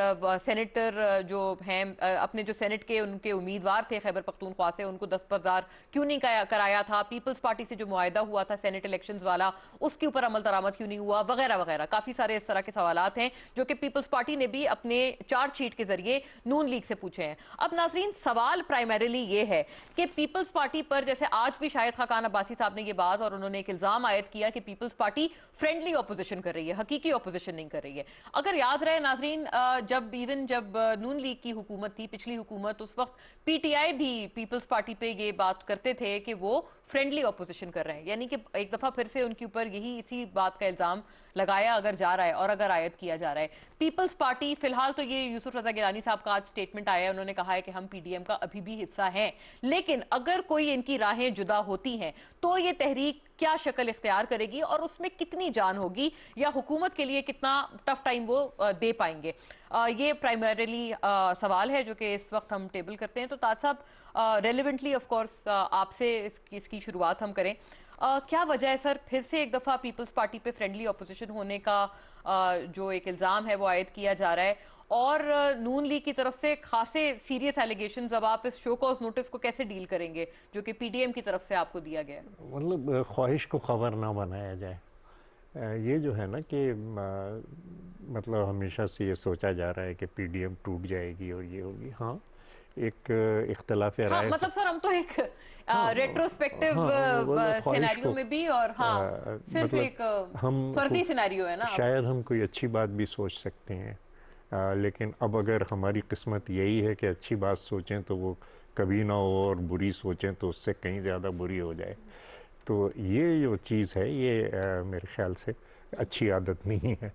سینیٹر جو ہیں اپنے جو سینٹ کے ان کے امیدوار تھے خیبر پختونخوا سے ان کو دستبردار کیوں نہیں کرایا تھا، پیپلز پارٹی سے جو معاہدہ ہوا تھا سینٹ الیکشنز والا اس کے اوپر عمل درآمد کیوں نہیں ہوا، وغیرہ وغیرہ کافی سارے اس طرح کے سوالات ہیں جو کہ پیپلز پارٹی نے بھی اپنے چارج شیٹ کے ذریعے نون لیگ سے پوچھے ہیں۔ اب ناظرین سوال پرائمریلی یہ ہے کہ پیپلز پارٹی پر، جیسے آج بھی شاہد خاقان عباسی صاحب نے یہ بات اور انہوں نے ایک الزام عائد کیا کہ پیپلز پارٹی فرینڈلی اپوزیشن کر رہی ہے، حقیقی اپوزیشن نہیں کر رہی ہے۔ اگر یاد رہے ناظرین، جب نون لیگ کی حکومت تھی پچھلی حکومت، اس وقت پی ٹی آئی بھی پیپلز پارٹی پہ یہ بات کرتے تھے کہ وہ فرینڈلی اپوزیشن کر رہے ہیں، یعنی کہ ایک دفعہ پھر سے ان کے اوپر اسی بات کا الزام لگایا اگر جا رہا ہے اور اگر عائد کیا جا رہا ہے۔ پیپلز پارٹی فی الحال تو یہ یوسف رضا گیلانی صاحب کا آج سٹیٹمنٹ آیا ہے، انہوں نے کہا ہے کہ ہم پی ڈی ایم کا ابھی بھی حصہ ہیں، لیکن اگر کوئی ان کی راہیں جدا ہوتی ہیں تو یہ تحریک کیا شکل اختیار کرے گی اور اس میں کتنی جان ہوگی یا حکومت کے لیے کتنا ٹف ٹائم وہ دے پائیں گے، یہ پرائمریلی سوال ہے جو کہ اس وقت ہم ٹیبل کرتے ہیں۔ تو تاج صاحب ریلیونٹلی آف کورس آپ سے اس کی شروعات ہم کریں، کیا وجہ ہے سر پھر سے ایک دفعہ پیپلز پارٹی پہ فرینڈلی اپوزیشن ہونے کا جو ایک الزام ہے وہ عائد کیا جا رہا ہے، اور نون لیگ کی طرف سے خاصے سیریس ایلیگیشنز، اب آپ اس شو کاز نوٹس کو کیسے ڈیل کریں گے جو کہ پی ڈی ایم کی طرف سے آپ کو دیا گیا ہے؟ مطلب خواہش کو خبر نہ بنایا جائے، یہ جو ہے نا کہ مطلب ہمیشہ سے یہ سوچا جا رہا ہے کہ پی ڈی ایم ٹوٹ جائے گی اور یہ ہوگی، ہاں ایک اختلاف رائے، مطلب سر ہم تو ایک ریٹروسپیکٹیو سینیریو میں بھی، اور ہاں صرف ایک فرضی سینیریو ہے نا، شاید ہم کوئی اچھی بات بھی سوچ سکتے ہیں، لیکن اب اگر ہماری قسمت یہی ہے کہ اچھی بات سوچیں تو وہ کبھی نہ ہو اور بری سوچیں تو اس سے کہیں زیادہ بری ہو جائے، تو یہ جو چیز ہے یہ میرے خیال سے اچھی عادت نہیں ہے۔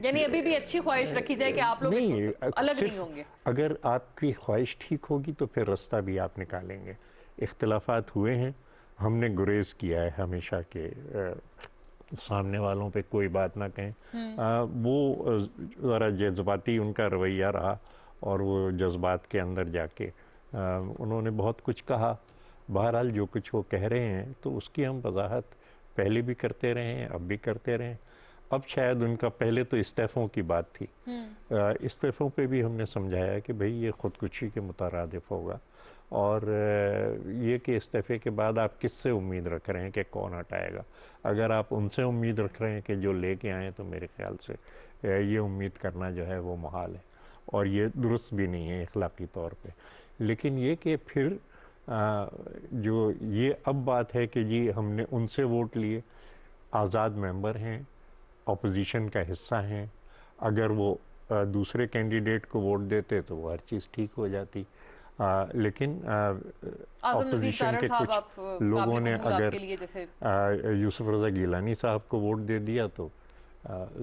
یعنی ابھی بھی اچھی خواہش رکھی جائے کہ آپ لوگ الگ نہیں ہوں گے، اگر آپ کی خواہش ٹھیک ہوگی تو پھر رستہ بھی آپ نکالیں گے۔ اختلافات ہوئے ہیں، ہم نے گریز کیا ہے ہمیشہ کہ سامنے والوں پہ کوئی بات نہ کہیں، وہ ذرا جذباتی ان کا رویہ رہا اور وہ جذبات کے اندر جا کے انہوں نے بہت کچھ کہا، بہرحال جو کچھ وہ کہہ رہے ہیں تو اس کی ہم وضاحت پہلے بھی کرتے رہے ہیں، اب بھی کرتے رہے ہیں۔ اب شاید ان کا پہلے تو استعفوں کی بات تھی، استعفوں پہ بھی ہم نے سمجھایا کہ بھئی یہ خودکشی کے مترادف ہوگا، اور یہ کہ استعفے کے بعد آپ کس سے امید رکھ رہے ہیں کہ کون ہٹائے گا، اگر آپ ان سے امید رکھ رہے ہیں کہ جو لے کے آئیں تو میرے خیال سے یہ امید کرنا جو ہے وہ محال ہے اور یہ درست بھی نہیں ہے اخلاقی طور پہ۔ لیکن یہ کہ پھر جو یہ اب بات ہے کہ جی ہم نے ان سے ووٹ لیے، آزاد ممبر ہیں، اپوزیشن کا حصہ ہیں، اگر وہ دوسرے کینڈیڈیٹ کو ووٹ دیتے تو وہ ہر چیز ٹھیک ہو جاتی، لیکن اپوزیشن کے کچھ لوگوں نے اگر یوسف رضا گیلانی صاحب کو ووٹ دے دیا تو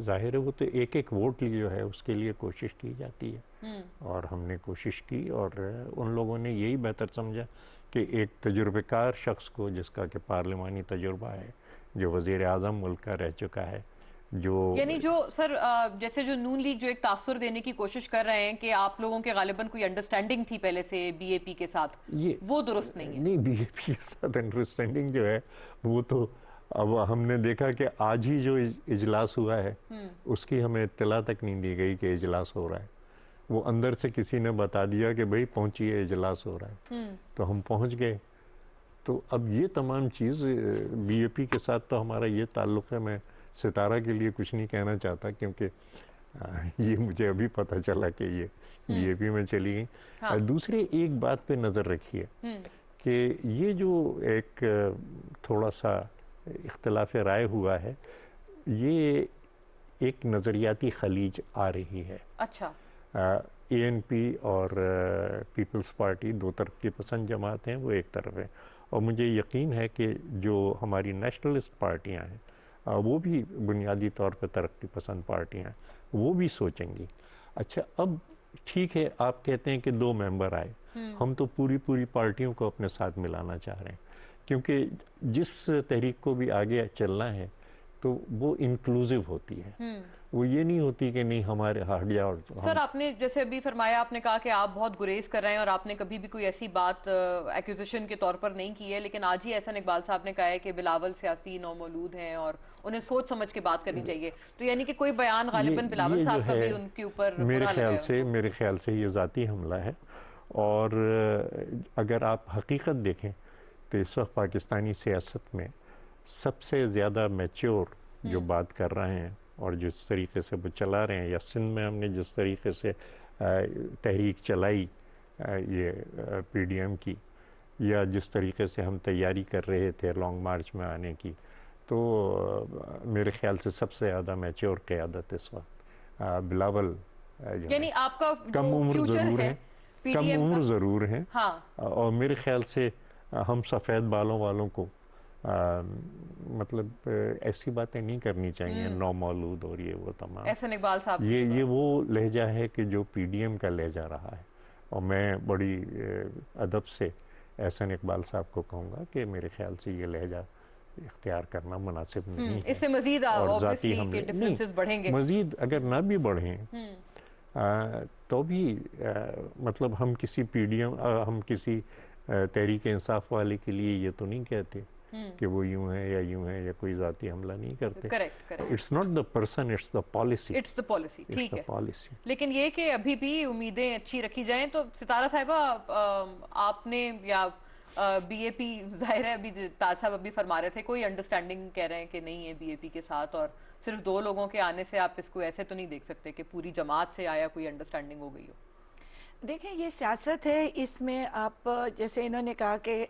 ظاہر ہے وہ تو ایک ایک ووٹ جو ہے اس کے لیے کوشش کی جاتی ہے، اور ہم نے کوشش کی اور ان لوگوں نے یہی بہتر سمجھا کہ ایک تجربہ کار شخص کو جس کا کہ پارلیمانی تجربہ ہے، جو وزیر اعظم ملک کا رہ چکا ہے، یعنی جو سر جیسے جو نون لیگ جو ایک تاثر دینے کی کوشش کر رہے ہیں کہ آپ لوگوں کے غالباً کوئی انڈرسٹینڈنگ تھی پہلے سے بی اے پی کے ساتھ، وہ درست نہیں ہے؟ نہیں، بی اے پی کے ساتھ انڈرسٹینڈنگ جو ہے وہ تو اب ہم نے دیکھا کہ آج ہی جو اجلاس ہوا ہے اس کی ہمیں اطلاع تک نہیں دی گئی کہ اجلاس ہو رہا ہے، وہ اندر سے کسی نے بتا دیا کہ بھئی پہنچیے اجلاس ہو رہا ہے، تو ہم پہنچ گئے۔ تو اب یہ تمام چیز بی اے پی کے ساتھ تو ہمارا یہ تعلق ہے، میں ستارہ کے لیے کچھ نہیں کہنا چاہتا کیونکہ یہ مجھے ابھی پتہ چلا کہ یہ بی اے پی میں چلی گئی۔ دوسری ایک بات پہ نظر رکھیے کہ یہ جو ایک تھوڑا سا اختلاف رائے ہوا ہے، یہ ایک نظریاتی خلیج آ رہی ہے۔ اچھا، ANP اور پیپلز پارٹی دو ترقی پسند جماعت ہیں، وہ ایک طرف ہیں، اور مجھے یقین ہے کہ جو ہماری نیشنلسٹ پارٹیاں ہیں وہ بھی بنیادی طور پہ ترقی پسند پارٹیاں ہیں، وہ بھی سوچیں گی. اچھا اب ٹھیک ہے، آپ کہتے ہیں کہ 2 ممبر آئے، ہم تو پوری پارٹیوں کو اپنے ساتھ ملانا چاہ رہے ہیں، کیونکہ جس تحریک کو بھی آگے چلنا ہے تو وہ انکلوزیو ہوتی ہے، وہ یہ نہیں ہوتی کہ نہیں ہمارے ہٹ جاؤ. سر آپ نے جیسے ابھی فرمایا، آپ نے کہا کہ آپ بہت گریز کر رہے ہیں اور آپ نے کبھی بھی کوئی ایسی بات ایکوزیشن کے طور پر نہیں کی ہے، لیکن آج ہی احسن اقبال صاحب نے کہا ہے کہ بلاول سیاسی نومولود ہیں اور انہیں سوچ سمجھ کے بات کرنی چاہیے، تو یعنی کہ کوئی بیان غالباً بلاول صاحب کا بھی ان کے اوپر میرے خیال سے یہ ذاتی حملہ ہے. اور اگر آپ حقیقت دیکھیں تو اس وقت پاکستانی سیاست میں سب سے زیادہ میچور جو بات کر رہے ہیں اور جس طریقے سے وہ چلا رہے ہیں، یا سندھ میں ہم نے جس طریقے سے تحریک چلائی یہ PDM کی، یا جس طریقے سے ہم تیاری کر رہے تھے لانگ مارچ میں آنے کی، تو میرے خیال سے سب سے زیادہ میچور قیادت اس وقت بلاول یعنی آپ کا کم عمر ضرور ہیں، کم عمر ضرور ہیں، اور میرے خیال سے ہم سفید بالوں والوں کو مطلب ایسی باتیں نہیں کرنی چاہیے، نومولود اور یہ وہ تمام. احسن اقبال صاحب یہ وہ لہجہ ہے کہ جو PDM کا لہجہ رہا ہے، اور میں بڑی ادب سے احسن اقبال صاحب کو کہوں گا کہ میرے خیال سے یہ لہجہ اختیار کرنا مناسب نہیں ہے. اس سے مزید اور ذاتی حملے ڈفرنسز بڑھیں گے، مزید اگر نہ بھی بڑھیں تو بھی مطلب ہم کسی PDM ہم کسی تحریک انصاف والے کے لیے یہ تو نہیں کہتے کہ وہ یوں ہے یا یوں ہے، یا کوئی ذاتی حملہ نہیں کرتے. It's not the person, it's the policy. It's the policy. ٹھیک ہے، لیکن یہ کہ ابھی بھی امیدیں اچھی رکھی جائیں. تو ستارہ صاحبہ آپ نے یا BAP ظاہر ہے ابھی تاج صاحب ابھی فرما رہے تھے کوئی انڈرسٹینڈنگ کہہ رہے ہیں کہ نہیں ہے BAP کے ساتھ، اور صرف 2 لوگوں کے آنے سے آپ اس کو ایسے تو نہیں دیکھ سکتے کہ پوری جماعت سے آیا کوئی انڈرسٹینڈنگ ہو گئی ہو. دیکھیں یہ سیاست ہے، اس میں آپ جیسے انہوں نے کہا کہ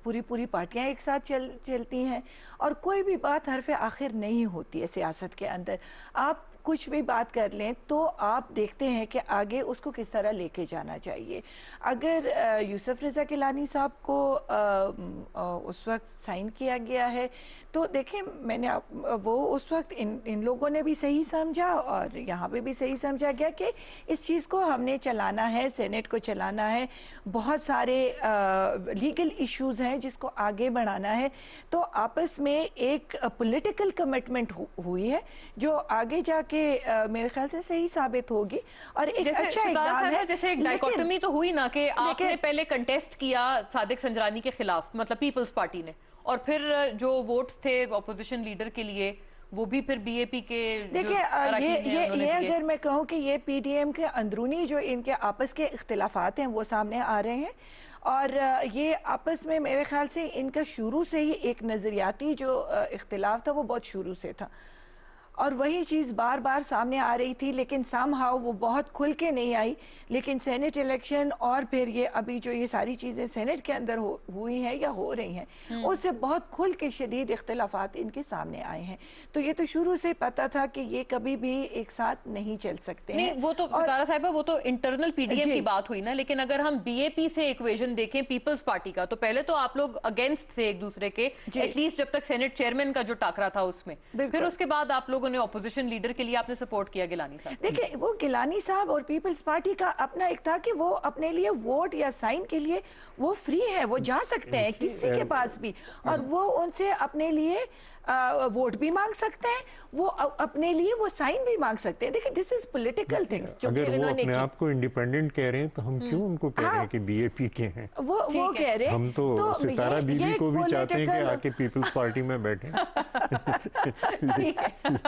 پوری پارٹیاں ایک ساتھ چلتی ہیں، اور کوئی بھی بات حرف آخر نہیں ہوتی ہے سیاست کے اندر. آپ کچھ بھی بات کر لیں تو آپ دیکھتے ہیں کہ آگے اس کو کس طرح لے کے جانا چاہیے. اگر یوسف رضا گیلانی صاحب کو اس وقت سائن کیا گیا ہے تو دیکھیں میں نے وہ اس وقت ان لوگوں نے بھی صحیح سمجھا، اور یہاں پہ بھی صحیح سمجھا گیا کہ اس چیز کو ہم نے چلانا ہے، سینٹ کو چلانا ہے، بہت سارے لیگل ایشوز ہیں جس کو آگے بڑھانا ہے. تو آپس میں ایک پولیٹیکل کمٹمنٹ ہوئی ہے جو آگے جا کے میرے خیال سے صحیح ثابت ہوگی، اور ایک اچھا اقدام ہے. جیسے ایک ڈائیکوٹمی تو ہوئی نا کہ آپ نے پہلے کنٹیسٹ کیا صادق سنجرانی کے خلاف، مطلب پیپلز پارٹی نے، اور پھر جو ووٹس تھے اپوزیشن لیڈر کے لیے وہ بھی پھر BAP کے دیکھیں یہ اگر میں کہوں کہ یہ PDM کے اندرونی جو ان کے آپس کے اختلافات ہیں وہ سامنے آ رہے ہیں، اور یہ آپس میں میرے خیال سے ان کا شروع سے ہی ایک نظریاتی جو اختلاف تھا وہ بہت شروع سے تھا، اور وہی چیز بار بار سامنے آ رہی تھی، لیکن سم ہاؤ وہ بہت کھل کے نہیں آئی. لیکن سینٹ الیکشن اور پھر یہ ابھی جو یہ ساری چیزیں سینٹ کے اندر ہوئی ہیں یا ہو رہی ہیں، اس سے بہت کھل کے شدید اختلافات ان کے سامنے آئے ہیں. تو یہ تو شروع سے پتا تھا کہ یہ کبھی بھی ایک ساتھ نہیں چل سکتے ہیں. وہ تو ستارہ صاحبہ وہ تو انٹرنل PDM کی بات ہوئی نا، لیکن اگر ہم BAP سے ایکویژن دیکھیں پیپلز پارٹی کا، تو پہلے تو آپ لوگ اگینسٹ تھے ایک دوسرے کے، ایٹ لیسٹ جب تک سینٹ چیئرمین کا جو ٹاکرا تھا اس میں، پھر اس کے بعد آپ لوگوں نے اپوزیشن لیڈر کے لیے آپ نے سپورٹ کیا گیلانی صاحب. دیکھیں وہ گیلانی صاحب اور پیپلز پارٹی کا اپنا ایک تھا کہ وہ اپنے لیے ووٹ یا سائن کے لیے وہ فری ہے، وہ جا سکتے ہیں کسی کے پاس بھی، اور وہ ان سے اپنے لیے ووٹ بھی مانگ سکتے ہیں، وہ اپنے لیے وہ سائن بھی مانگ سکتے ہیں. دیکھیں دس از پولیٹیکل تھنگس. اگر وہ اپنے آپ کو انڈیپینڈنٹ کہہ رہے ہیں تو ہم کیوں ان کو کہہ رہے ہیں کہ BAP کے ہیں؟ وہ کہہ رہے ہیں ہم تو ستارہ بی بی کو بھی چاہتے ہیں کہ آ کے پیپلز پارٹی میں بیٹھیں،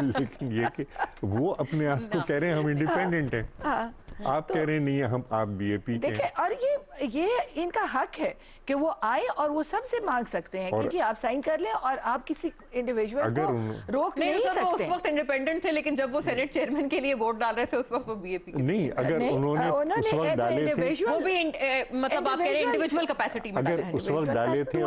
لیکن یہ کہ وہ اپنے آپ کو کہہ رہے ہیں ہم انڈیپینڈنٹ ہیں، آپ کہہ رہے ہیں نہیں ہم آپ BAP کے ہیں. اور یہ ان کا حق ہے کہ وہ آئے اور وہ سب سے مانگ سکتے ہیں کہ جی آپ سائن کر لیں، اور آپ کسی انڈیویجول کو روک نہیں سکتے. اس وقت انڈیپینڈنٹ تھے، لیکن جب وہ سینٹ چیئرمین کے لیے ووٹ ڈال رہے تھے اس وقت وہ BAP کے نہیں. اگر انہوں نے اس وقت ڈالے تھے، وہ بھی مطلب آپ کہہ رہے ہیں انڈیویجول کیپیسٹی میں اگر اس وقت ڈالے تھے،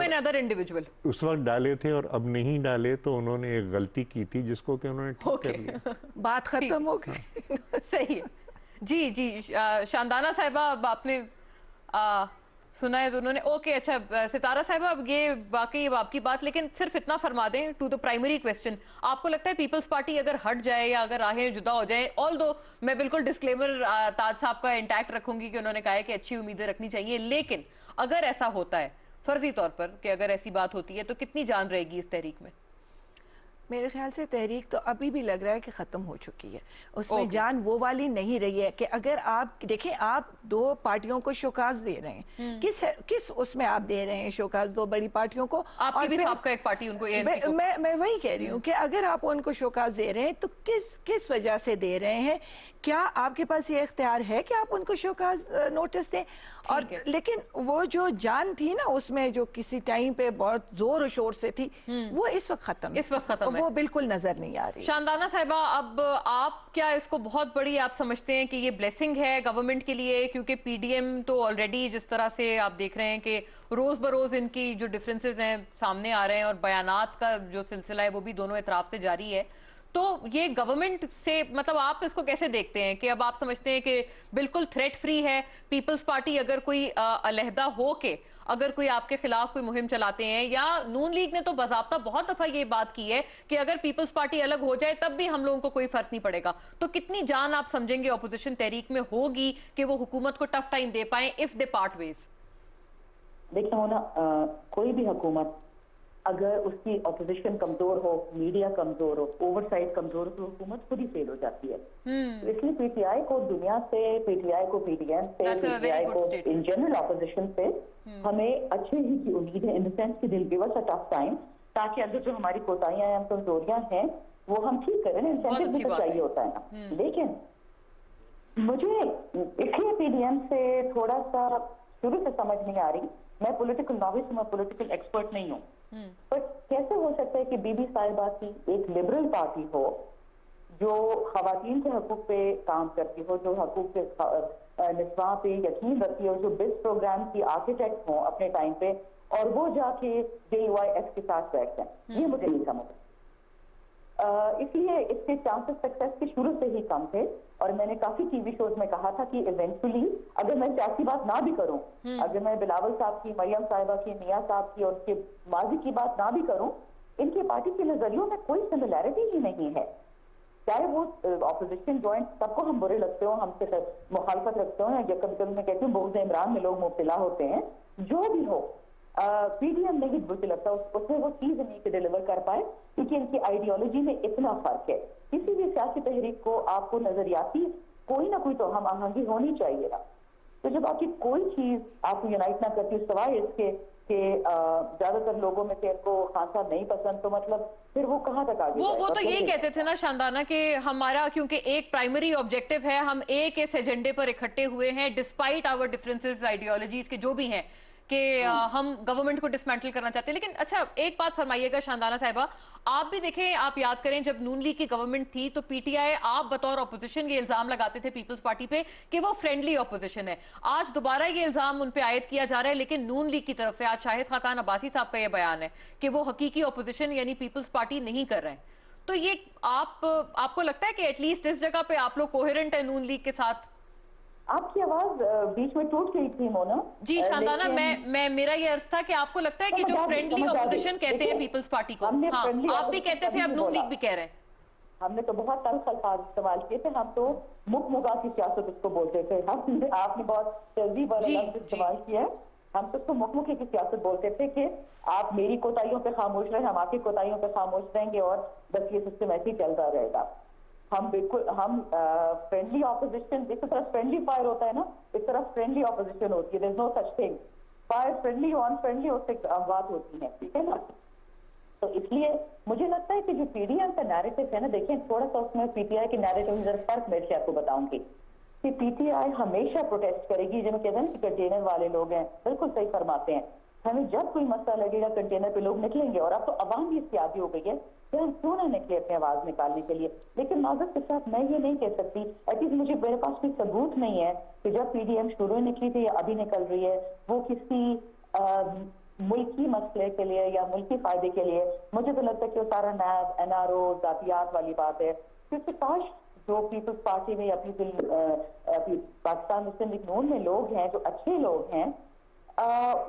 اس وقت ڈالے تھے اور اب نہیں ڈالے تو انہوں نے ایک غلطی کی تھی جس کو کہ انہوں نے ٹھیک کر لیا، بات ختم ہو گئی. صحیح ہے. जी जी, शानदाना साहिबा, अब आपने सुना है दोनों ने, ओके। अच्छा सितारा साहिबा, अब ये वाकई अब आपकी बात, लेकिन सिर्फ इतना फरमा दें टू द प्राइमरी क्वेश्चन, आपको लगता है पीपल्स पार्टी अगर हट जाए या अगर राहें जुदा हो जाए, ऑल दो मैं बिल्कुल डिस्क्लेमर ताज साहब का इंटैक्ट रखूंगी कि उन्होंने कहा है कि अच्छी उम्मीदें रखनी चाहिए, लेकिन अगर ऐसा होता है फर्जी तौर पर कि अगर ऐसी बात होती है तो कितनी जान रहेगी इस तहरीक में? मेरे ख्याल से तहरीक तो अभी भी लग रहा है कि ख़त्म हो चुकी है, उसमें जान वो वाली नहीं रही है कि अगर आप देखें, आप दो पार्टियों को शोकाज दे रहे हैं, किस उसमें आप दे रहे हैं शोकाज दो बड़ी पार्टियों को? आपकी भी आपका एक पार्टी उनको, मैं वही कह रही हूँ कि अगर आप उनको शोकाज दे रहे हैं तो किस वजह से दे रहे हैं? क्या आपके पास ये इख्तियार है कि आप उनको शोकाज नोटिस दें? और लेकिन वो जो जान थी ना उसमें, जो किसी टाइम पे बहुत जोर और शोर से थी, वो इस वक्त खत्म है, वो बिल्कुल नजर नहीं आ रही। शानदाना साहिबा, अब आप क्या इसको बहुत बड़ी आप समझते हैं कि ये ब्लेसिंग है गवर्नमेंट के लिए? क्योंकि पीडीएम तो ऑलरेडी जिस तरह से आप देख रहे हैं कि रोज बरोज इनकी जो डिफरेंसेस हैं सामने आ रहे हैं और बयानात का जो सिलसिला है वो भी दोनों इतराफ से जारी है, तो ये गवर्नमेंट से मतलब आप इसको कैसे देखते हैं कि अब आप समझते हैं कि बिल्कुल थ्रेट फ्री है पीपल्स पार्टी, अगर कोई अलहदा हो के अगर कोई आपके खिलाफ कोई मुहिम चलाते हैं, या नून लीग ने तो बाज़ाब्ता बहुत दफा ये बात की है कि अगर पीपल्स पार्टी अलग हो जाए तब भी हम लोगों को कोई फर्क नहीं पड़ेगा, तो कितनी जान आप समझेंगे ऑपोजिशन तहरीक में होगी कि वो हुकूमत को टफ टाइम दे पाए इफ दे पार्ट वेज? देखिए हो ना, कोई भी हुकूमत अगर उसकी ऑपोजिशन कमजोर हो, मीडिया कमजोर हो, ओवरसाइट कमजोर हो, तो हुकूमत खुद ही फेल हो जाती है। तो इसलिए पीटीआई को दुनिया से, पीटीआई को पीडीएम से, पीटीआई को इन जनरल ऑपोजिशन से हमें अच्छे ही की उम्मीद है, इन द सेंस कि दिल give us a tough time, ताकि अंदर जो हमारी कोताहियां हैं, कमजोरियां हैं, वो हम ठीक करें। इंसेंटिव भी तो चाहिए होता है ना। लेकिन मुझे इसलिए पीडीएम से थोड़ा सा शुरू से समझ नहीं आ रही, मैं पॉलिटिकल नॉविस हूं, मैं पॉलिटिकल एक्सपर्ट नहीं हूँ, पर कैसे हो सकता है कि बीबी साहिबा की एक लिबरल पार्टी हो जो खवातीन के हकूक पे काम करती हो, जो हकूक के निस्वां पे यकीन रखती हो, जो बिस प्रोग्राम की आर्किटेक्ट हो अपने टाइम पे, और वो जाके JUIF के साथ बैठते हैं, ये मुझे नहीं समझ। इसलिए इसके चांसेस सक्सेस के शुरू से ही कम थे, और मैंने काफी टीवी शोज में कहा था कि इवेंचुअली अगर मैं सियासी बात ना भी करूं, अगर मैं बिलावल साहब की, मरियम साहिबा की, मियां साहब की और उसके माजी की बात ना भी करूं, इनके पार्टी के नजरियों में कोई सिमिलैरिटी ही नहीं है। चाहे वो ऑपोजिशन जॉइंट, सबको हम बुरे लगते हो, हमसे मुखालफत रखते हो, या कभी कभी मैं कहती हूँ बुग़्ज़ इमरान में लोग मुब्तला होते हैं, जो भी हो, पीडीएम नहीं बुरी लगता, उसमें वो चीज नहीं कि डिलीवर कर पाए, क्योंकि इनकी आइडियोलॉजी में इतना फर्क है। किसी भी सियासी तहरीक को आपको नजरियाती कोई ना कोई तो हम आहंगी होनी चाहिए ना। तो जब आपकी कोई चीज आपको यूनाइट ना करती, सवाए इसके कि ज्यादातर लोगों में से इनको खान साहब नहीं पसंद, तो मतलब फिर वो कहाँ तक आगे वो तो ये कहते थे ना शानदाना कि हमारा क्योंकि एक प्राइमरी ऑब्जेक्टिव है, हम एक इस एजेंडे पर इकट्ठे हुए हैं डिस्पाइट आवर डिफरेंसेस, आइडियोलॉजीज के जो भी हैं, कि हम गवर्नमेंट को डिसमेंटल करना चाहते हैं। लेकिन अच्छा एक बात फरमाइएगा शानदाना साहिबा, आप भी देखें, आप याद करें जब नून लीग की गवर्नमेंट थी तो पीटीआई आप बतौर अपोजिशन ये इल्जाम लगाते थे पीपल्स पार्टी पे कि वो फ्रेंडली अपोजिशन है। आज दोबारा ये इल्जाम उन पे आयद किया जा रहा है, लेकिन नून लीग की तरफ से आज शाहिद खाकान अब्बासी साहब का ये बयान है कि वो हकीकी अपोजिशन यानी पीपल्स पार्टी नहीं कर रहे हैं। तो ये आपको लगता है कि एटलीस्ट इस जगह पे आप लोग कोहेरेंट है नून लीग के साथ? आपकी आवाज बीच में टूट गई थी मोना जी। शानदाना, मैं मेरा ये अर्थ था कि आपको लगता है कि जो फ्रेंडली ऑपोजिशन कहते हैं पीपल्स पार्टी को, हाँ, आप भी कहते थे, अब नून लीग भी कह रहे हैं। हमने तो बहुत तल्ख अल्फाज इस्तेमाल किए थे, हम तो मुगा की सियासत उसको बोलते थे, आपने बहुत तहजीब वाला लफ्ज इस्तेमाल किया है, हम तो उसको मुखमुखी की सियासत बोलते थे कि आप मेरी कोताहियों पे खामोश रहे, हम आपकी कोताहियों पे खामोश रहेंगे, और बस ये सिस्टम ऐसे ही चलता रहेगा। हम बिल्कुल फ्रेंडली ऑपोजिशन, जिस तरह फ्रेंडली फायर होता है ना, इस तरह फ्रेंडली ऑपोजिशन होती है, there is no such thing. Fire friendly हो अनफ्रेंडली उससे बात होती है, ठीक है ना। तो इसलिए मुझे लगता है कि जो पीडीएम का नैरेटिव है ना, देखिए थोड़ा सा उसमें पीटीआई के नैरेटिव में जरा फर्क मैं आपको बताऊंगी कि पीटीआई हमेशा प्रोटेस्ट करेगी, जब कहते हैं कि कंटेनर वाले लोग हैं, बिल्कुल सही फरमाते हैं, हमें जब कोई मसला लगेगा कंटेनर पे लोग निकलेंगे, और अब तो अवाम भी इसकी आदी हो गई है, फिर हम क्यों ना निकले अपनी आवाज निकालने के लिए। लेकिन माजरत के साथ मैं ये नहीं कह सकती, एटलीस्ट मुझे मेरे पास कोई सबूत नहीं है कि जब पीडीएम शुरू निकली थी या अभी निकल रही है, वो किसी मुल्की मसले के लिए या मुल्की फायदे के लिए। मुझे तो लगता है कि वो सारा नैब, NRO, जातियात वाली बात है, क्योंकि काश جو پیپلز پارٹی میں یا پاکستان مسلم لیگ نون میں لوگ ہیں جو اچھے لوگ ہیں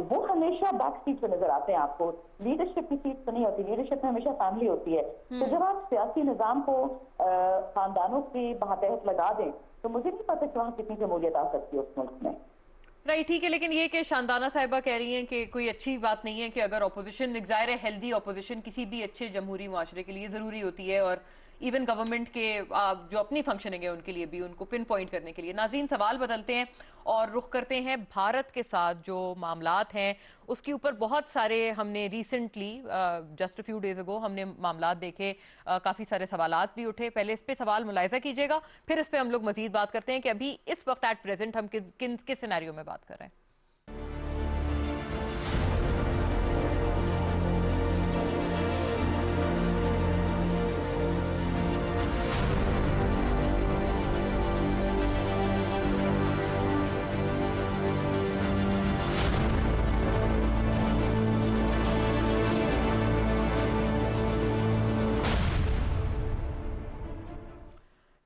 وہ ہمیشہ بیک سیٹ پہ نظر آتے ہیں آپ کو. لیڈرشپ کی سیٹ پہ نہیں ہوتی, لیڈرشپ میں ہمیشہ فیملی ہوتی ہے. تو جب آپ سیاسی نظام کو خاندانوں کے ماتحت لگا دیں تو مجھے نہیں پتا کہ وہاں کتنی جمہوریت آ سکتی ہے اس ملک میں. رائٹ, ٹھیک ہے, لیکن یہ کہ شاندانہ صاحبہ کہہ رہی ہیں کہ کوئی اچھی بات نہیں ہے کہ اگر اپوزیشن, ظاہر ہے ہیلدی اپوزیشن کسی بھی اچھے جمہوری معاشرے کے لیے ضروری ہوتی ہے, اور ایون گورنمنٹ کے جو اپنی فنکشننگ ہے ان کے لیے بھی ان کو پن پوائنٹ کرنے کے لیے. ناظرین, سوال بدلتے ہیں اور رخ کرتے ہیں بھارت کے ساتھ جو معاملات ہیں اس کے اوپر. بہت سارے ہم نے recently just few days ago ہم نے معاملات دیکھے, کافی سارے سوالات بھی اٹھے. پہلے اس پہ سوال ملاحظہ کیجیے گا, پھر اس پہ ہم لوگ مزید بات کرتے ہیں کہ ابھی اس وقت ایٹ پریزنٹ ہم کس سیناریو میں بات کر رہے ہیں.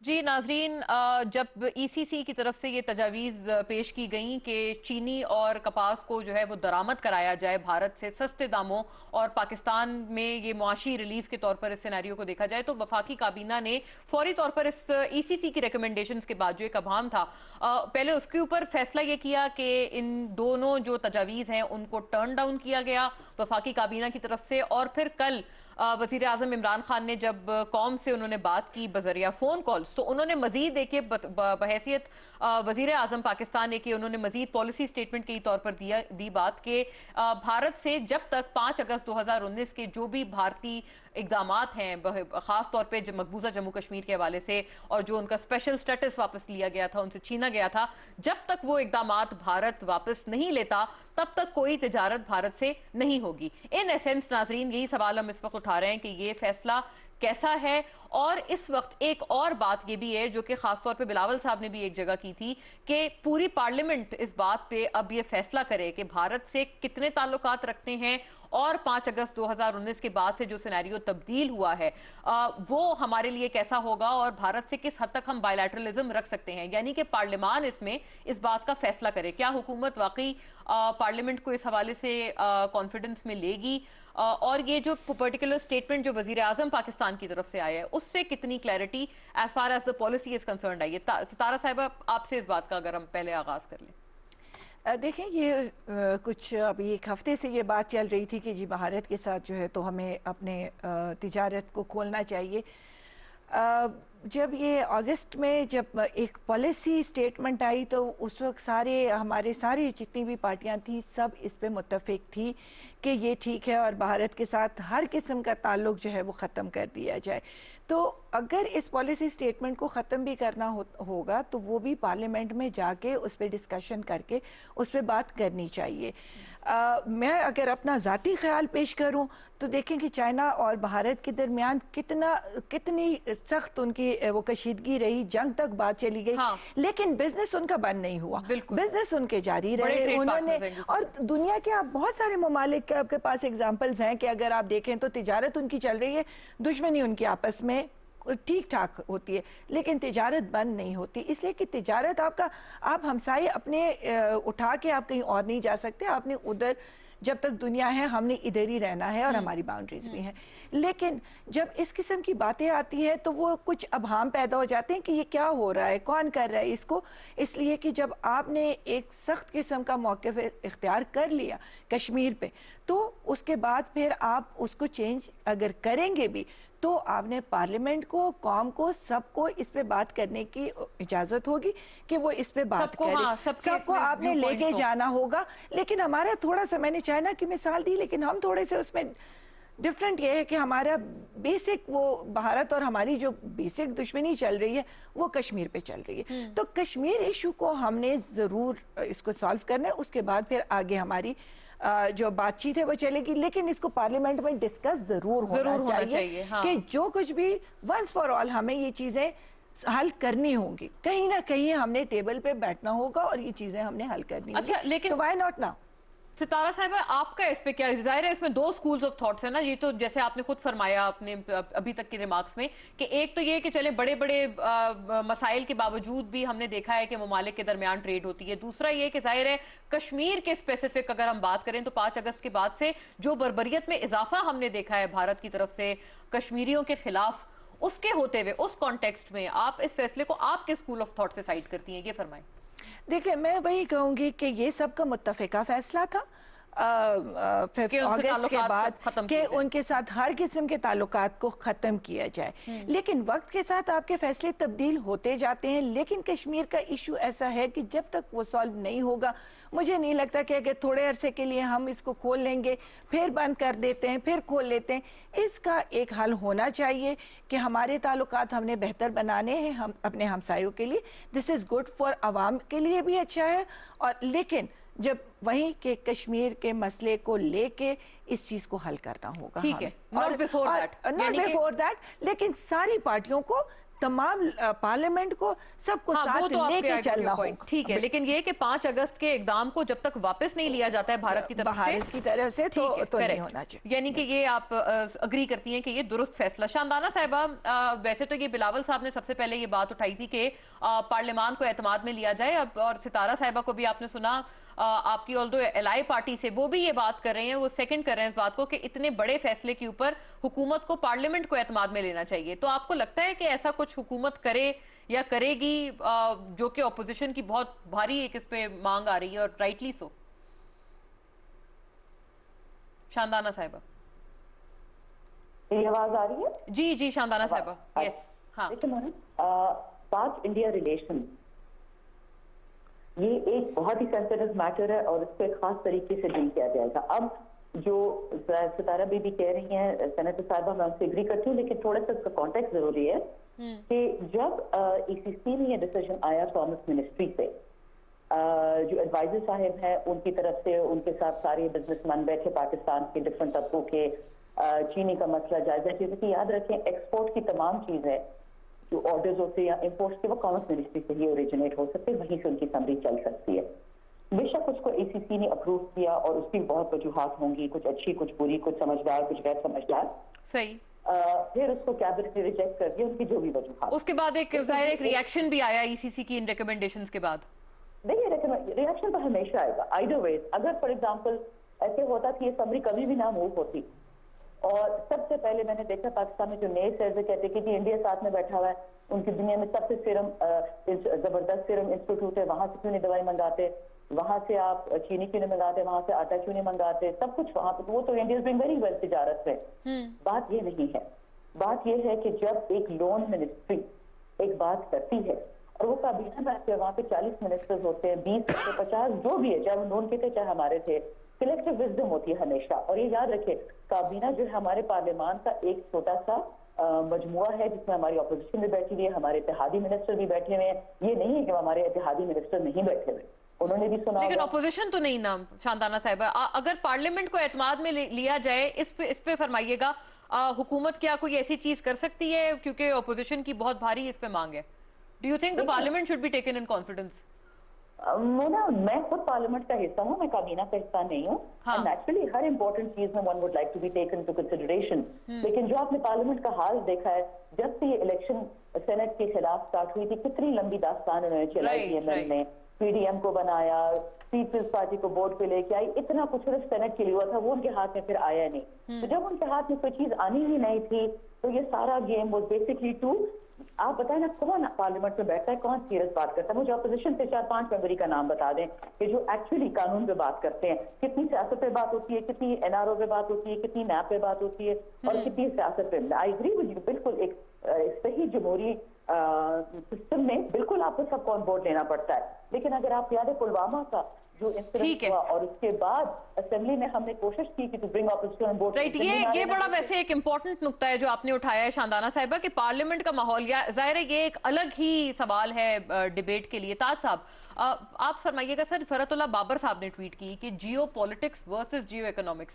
جی ناظرین, جب ای سی سی کی طرف سے یہ تجاویز پیش کی گئیں کہ چینی اور کپاس کو جو ہے وہ درآمد کرایا جائے بھارت سے سستے داموں, اور پاکستان میں یہ معاشی ریلیف کے طور پر اس سیناریو کو دیکھا جائے, تو وفاقی کابینہ نے فوری طور پر اس ای سی سی کی ریکمنڈیشنز کے بعد جو ایک ابہام تھا, پہلے اس کے اوپر فیصلہ یہ کیا کہ ان دونوں جو تجاویز ہیں ان کو ٹرن ڈاؤن کیا گیا وفاقی کابینہ کی طرف سے. اور پھر کل وزیر اعظم عمران خان نے جب قوم سے انہوں نے بات کی بذریعہ فون کالز, تو انہوں نے مزید دیکھے بحیثیت وزیر اعظم پاکستان نے کہ انہوں نے مزید پالیسی سٹیٹمنٹ کے طور پر دی بات کہ بھارت سے جب تک 5 اگست 2019 کے جو بھی بھارتی اقدامات ہیں, خاص طور پہ مقبوضہ جموں کشمیر کے حوالے سے, اور جو ان کا اسپیشل سٹیٹس واپس لیا گیا تھا, ان سے چھینا گیا تھا, جب تک وہ اقدامات بھارت واپس نہیں لیتا تب تک کوئی تجارت بھارت سے نہیں ہوگی. ان ایسنس ناظرین یہی سوال ہم اس وقت اٹھا رہے ہیں کہ یہ فیصلہ کیسا ہے. اور اس وقت ایک اور بات یہ بھی ہے جو کہ خاص طور پہ بلاول صاحب نے بھی ایک جگہ کی تھی کہ پوری پارلیمنٹ اس بات پہ اب یہ فیصلہ کرے کہ بھارت سے کتنے تعلقات رکھتے ہیں, اور 5 اگست 2019 کے بعد سے جو سیناریو تبدیل ہوا ہے وہ ہمارے لیے کیسا ہوگا, اور بھارت سے کس حد تک ہم بائیلیٹرلزم رکھ سکتے ہیں. یعنی کہ پارلیمان اس میں اس بات کا فیصلہ کرے. کیا حکومت واقعی پارلیمنٹ کو اس حوالے سے کانفیڈنس میں لے گی, اور یہ جو پرٹیکولر سٹیٹمنٹ جو وزیر اعظم پاکستان کی طرف سے آیا ہے اس سے کتنی clarity as far as the policy is concerned I ہے. ستارہ صاحبہ, آپ سے اس بات کا اگر ہم پہلے آغاز کر لیں. دیکھیں, یہ کچھ ابھی ایک ہفتے سے یہ بات چل رہی تھی کہ جی بھارت کے ساتھ جو ہے تو ہمیں اپنے تجارت کو کھولنا چاہیے. جب یہ اگست میں جب ایک پالیسی سٹیٹمنٹ آئی تو اس وقت ہمارے ساری جتنی بھی پارٹیاں تھیں سب اس پہ متفق تھی کہ یہ ٹھیک ہے اور بھارت کے ساتھ ہر قسم کا تعلق جو ہے وہ ختم کر دیا جائے. تو اگر اس پالیسی سٹیٹمنٹ کو ختم بھی کرنا ہوگا تو وہ بھی پارلیمنٹ میں جا کے اس پہ ڈسکشن کر کے اس پہ بات کرنی چاہیے. میں اگر اپنا ذاتی خیال پیش کروں تو دیکھیں کہ چائنا اور بھارت کے درمیان کتنی سخت ان کی وہ کشیدگی رہی, جنگ تک بات چلی گئی, لیکن بزنس ان کا بند نہیں ہوا, بزنس ان کے جاری رہے. انہوں نے, اور دنیا کے آپ بہت سارے ممالک کے آپ کے پاس اگزامپلز ہیں کہ اگر آپ دیکھیں تو تجارت ان کی چل رہی ہے, دشمنی ان کی آپس میں ٹھیک ٹھاک ہوتی ہے, لیکن تجارت بند نہیں ہوتی. اس لیے کہ تجارت آپ ہمسائے اپنے اٹھا کے آپ کہیں اور نہیں جا سکتے, آپ نے ادھر جب تک دنیا ہے ہم نے ادھر ہی رہنا ہے, اور ہماری باؤنڈریز بھی ہیں. لیکن جب اس قسم کی باتیں آتی ہیں تو وہ کچھ ابہام پیدا ہو جاتے ہیں کہ یہ کیا ہو رہا ہے, کون کر رہا ہے اس کو. اس لیے کہ جب آپ نے ایک سخت قسم کا موقف اختیار کر لیا کشمیر پہ, تو اس کے بعد پھر آپ اس کو چینج اگر کریں گے بھی تو آپ نے پارلیمنٹ کو, قوم کو, سب کو اس پہ بات کرنے کی اجازت ہوگی کہ وہ اس پہ بات کریں. سب کو آپ نے لے کے جانا ہوگا. لیکن ہمارا تھوڑا سا, میں نے چائنا کی مثال دی, لیکن ہم تھوڑے سے اس میں ڈفرنٹ یہ ہے کہ ہمارا بیسک وہ بھارت اور ہماری جو بیسک دشمنی چل رہی ہے وہ کشمیر پہ چل رہی ہے. تو کشمیر ایشو کو ہم نے ضرور اس کو سالو کرنا ہے, اس کے بعد پھر آگے ہماری جو بات چیت ہے وہ چلے گی. لیکن اس کو پارلیمنٹ میں ڈسکس ضرور ہونا چاہیے کہ جو کچھ بھی ونس فار آل ہمیں یہ چیزیں حل کرنی ہوں گی, کہیں نہ کہیں ہم نے ٹیبل پہ بیٹھنا ہوگا اور یہ چیزیں ہم نے حل کرنی ہوگی. تو وائی ناٹ ناؤ. सितारा साहिबा, आपका इस पे क्या, जाहिर है इसमें दो स्कूल्स ऑफ थॉट्स है ना, ये तो जैसे आपने खुद फरमाया अपने अभी तक के रिमार्क्स में कि एक तो ये कि चले बड़े बड़े मसाइल के बावजूद भी हमने देखा है कि ममालिक के दरमियान ट्रेड होती है। दूसरा ये कि जाहिर है कश्मीर के स्पेसिफिक अगर हम बात करें तो 5 अगस्त के बाद से जो बर्बरियत में इजाफा हमने देखा है भारत की तरफ से कश्मीरियों के खिलाफ, उसके होते हुए उस कॉन्टेक्स्ट में आप इस फैसले को आपके स्कूल ऑफ थॉट से साइड करती हैं, ये फरमाएं। देखिए, मैं वही कहूंगी कि ये सबका मुत्तफ़िका फैसला था 5 अगस्त के बाद कि उनके साथ हर किस्म के ताल्लुकात को ख़त्म किया जाए। लेकिन वक्त के साथ आपके फैसले तब्दील होते जाते हैं। लेकिन कश्मीर का इशू ऐसा है कि जब तक वो सॉल्व नहीं होगा, मुझे नहीं लगता कि अगर थोड़े अरसे के लिए हम इसको खोल लेंगे, फिर बंद कर देते हैं, फिर खोल लेते हैं, इसका एक हल होना चाहिए कि हमारे ताल्लुकात हमने बेहतर बनाने हैं हम अपने हमसायों के लिए। दिस इज़ गुड फॉर आवाम के लिए भी अच्छा है। और लेकिन जब वहीं के कश्मीर के मसले को लेके इस चीज को हल करना होगा, ठीक है, नॉट बिफोर दैट, लेकिन सारी पार्टियों को, तमाम पार्लियामेंट को, सबको साथ लेके चलना होगा। ठीक है, लेकिन ये कि 5 अगस्त के इकदाम को जब तक वापस नहीं लिया जाता है भारत की तरफ से तो नहीं होना चाहिए। यानी कि ये आप अग्री करती हैं कि ये दुरुस्त फैसला। शानदाना साहिबा, वैसे तो ये बिलावल साहब ने सबसे पहले ये बात उठाई थी कि पार्लियामान को एतमाद में लिया जाए, और सितारा साहिबा को भी आपने सुना आपकी ऑल्दो एलाई पार्टी से वो भी ये बात कर रहे हैं, वो सेकंड कर रहे हैं इस बात को कि इतने बड़े फैसले के ऊपर हुकूमत को पार्लियामेंट को एतमाद में लेना चाहिए। तो आपको लगता है कि ऐसा कुछ हुकूमत करे या करेगी, जो कि अपोजिशन की बहुत भारी एक इस पे मांग आ रही है, और राइटली सो? शानदाना साहिबा, ये आवाज आ रही है? जी जी शानदाना साहिबा, यस। हाँ, पाक इंडिया रिलेशन ये एक बहुत ही सेंसिटिव मैटर है और इसको एक खास तरीके से डील किया जाएगा। अब जो सितारा बीबी कह रही हैं सेनेटर साहिबा, मैं उनसे एग्री करती हूँ, लेकिन थोड़ा सा इसका कॉन्टेक्स्ट जरूरी है कि जब ईसीसी में ये डिसीजन आया कॉमर्स मिनिस्ट्री से, जो एडवाइजर साहब हैं उनकी तरफ से, उनके साथ सारे बिजनेसमैन बैठे पाकिस्तान के डिफरेंट तबकों के, चीनी का मसला जायजा, क्योंकि याद रखें एक्सपोर्ट की तमाम चीजें जो ऑर्डर्स होते हैं या इम्पोर्ट्स के, वो कॉमर्स मिनिस्ट्री से ही ओरिजिनेट हो सकते हैं, वहीं से उनकी समरी चल सकती है। बेशक उसको एसीसी ने अप्रूव किया और उसकी बहुत वजूहात होंगी, कुछ अच्छी, कुछ बुरी, कुछ समझदार, कुछ गैर समझदार, सही। फिर उसको कैबिनेट ने रिजेक्ट कर दिया, उनकी जो भी वजूहात। उसके बाद एक रिएक्शन भी आया ईसीसी की इन रिकमेंडेशंस के बाद। देखिए, रिएक्शन तो हमेशा आएगा आइदर वेज। अगर फॉर एग्जाम्पल ऐसे होता कि ये समरी कभी भी ना मूव होती, और सबसे पहले मैंने देखा पाकिस्तान में जो नए सर्वे कहते कि इंडिया साथ में बैठा हुआ है, उनकी दुनिया में सबसे जबरदस्त सीरम इंस्टीट्यूट है, वहां से क्यों नहीं दवाई मंगाते, वहां से आप चीनी क्यों नहीं मंगाते, वहां से आटा क्यों नहीं मंगाते, सब कुछ वहां पे, वो तो इंडिया डूइंग वेरी वेल तिजारत में। बात ये नहीं है, बात ये है कि जब एक लोन मिनिस्ट्री एक बात करती है और वो काबीना बैठते हैं, वहां पे 40 मिनिस्टर्स होते हैं, 20 से 50 जो भी है, चाहे वो नोन के थे चाहे हमारे थे, कलेक्टिव विजडम होती है हमेशा। और ये याद रखे, काबीना जो है हमारे पार्लियामान का एक छोटा सा मजमुआ है जिसमें हमारी अपोजिशन भी बैठी हुई है, हमारे इत्तेहादी मिनिस्टर भी बैठे हुए हैं। ये नहीं है कि हमारे इत्तेहादी मिनिस्टर नहीं बैठे हुए, उन्होंने भी सुना। लेकिन अपोजिशन तो नहीं ना शानदाना साहिबा, अगर पार्लियामेंट को एतमाद में लिया जाए, इस पे फरमाइएगा, हुकूमत क्या कोई ऐसी चीज कर सकती है, क्योंकि अपोजिशन की बहुत भारी इस पे मांग है? Do you think the parliament should be taken in confidence? Mona, मैं खुद पार्लियामेंट का हिस्सा हूँ, मैं काबीना का हिस्सा नहीं हूँ। नेचुरली हर इंपॉर्टेंट चीज में one would like to be taken to consideration, लेकिन जो आपने पार्लियामेंट का हाल देखा है, जब से ये इलेक्शन सेनेट के खिलाफ स्टार्ट हुई थी, कितनी लंबी दास्तान उन्होंने चलाई थी, एमएल ने पीडीएम को बनाया, पीपल्स पार्टी को बोर्ड पे लेके आई, इतना कुछ सिर्फ सेनेट के लिए हुआ था, वो उनके हाथ में फिर आया नहीं। तो जब उनके हाथ में कोई चीज आनी ही नहीं थी, तो ये सारा गेम वाज बेसिकली टू, आप बताएं ना कौन पार्लियामेंट में बैठता है, कौन सीरियस बात करता है? मुझे अपोजिशन से 4-5 मेंबरी का नाम बता दें कि जो एक्चुअली कानून पे बात करते हैं। कितनी सियासत पे बात होती है, कितनी एनआरओ पे बात होती है, कितनी नैप पे बात होती है, और कितनी सियासत पे। आई एग्री विद यू, बिल्कुल एक सही जमहूरी सिस्टम में बिल्कुल आपको सबको ऑन बोर्ड लेना पड़ता है। लेकिन अगर आप याद है पुलवामा का जो इंसिडेंट हुआ, और उसके बाद असेंबली में हमने कोशिश की कि to bring opposition on board. Right, ये बड़ा वैसे एक इंपॉर्टेंट नुक्ता है जो आपने उठाया है शानदाना साहिबा, कि पार्लियामेंट का माहौल, या जाहिर है ये एक अलग ही सवाल है डिबेट के लिए। ताज साहब, आप फरमाइएगा। सर, फरतुल्लाह बाबर साहब ने ट्वीट की कि जियो पॉलिटिक्स वर्सेस जियो इकोनॉमिक्स,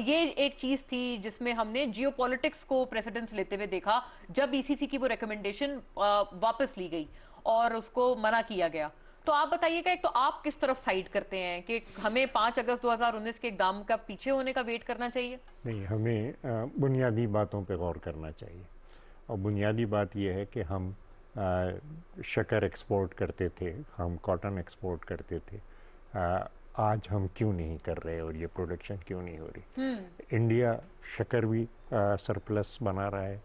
ये एक चीज थी जिसमें हमने जियो पॉलिटिक्स को प्रेसिडेंस लेते हुए देखा जब ईसीसी की वो रिकमेंडेशन वापस ली गई और उसको मना किया गया। تو آپ بتائیے کہ ایک تو آپ کس طرف سائڈ کرتے ہیں کہ ہمیں 5 اگست 2019 کے اقدام کا پیچھے ہونے کا ویٹ کرنا چاہیے؟ نہیں، ہمیں بنیادی باتوں پہ غور کرنا چاہیے، اور بنیادی بات یہ ہے کہ ہم شکر ایکسپورٹ کرتے تھے، ہم کاٹن ایکسپورٹ کرتے تھے، آج ہم کیوں نہیں کر رہے اور یہ پروڈکشن کیوں نہیں ہو رہی؟ انڈیا شکر بھی سرپلس بنا رہا ہے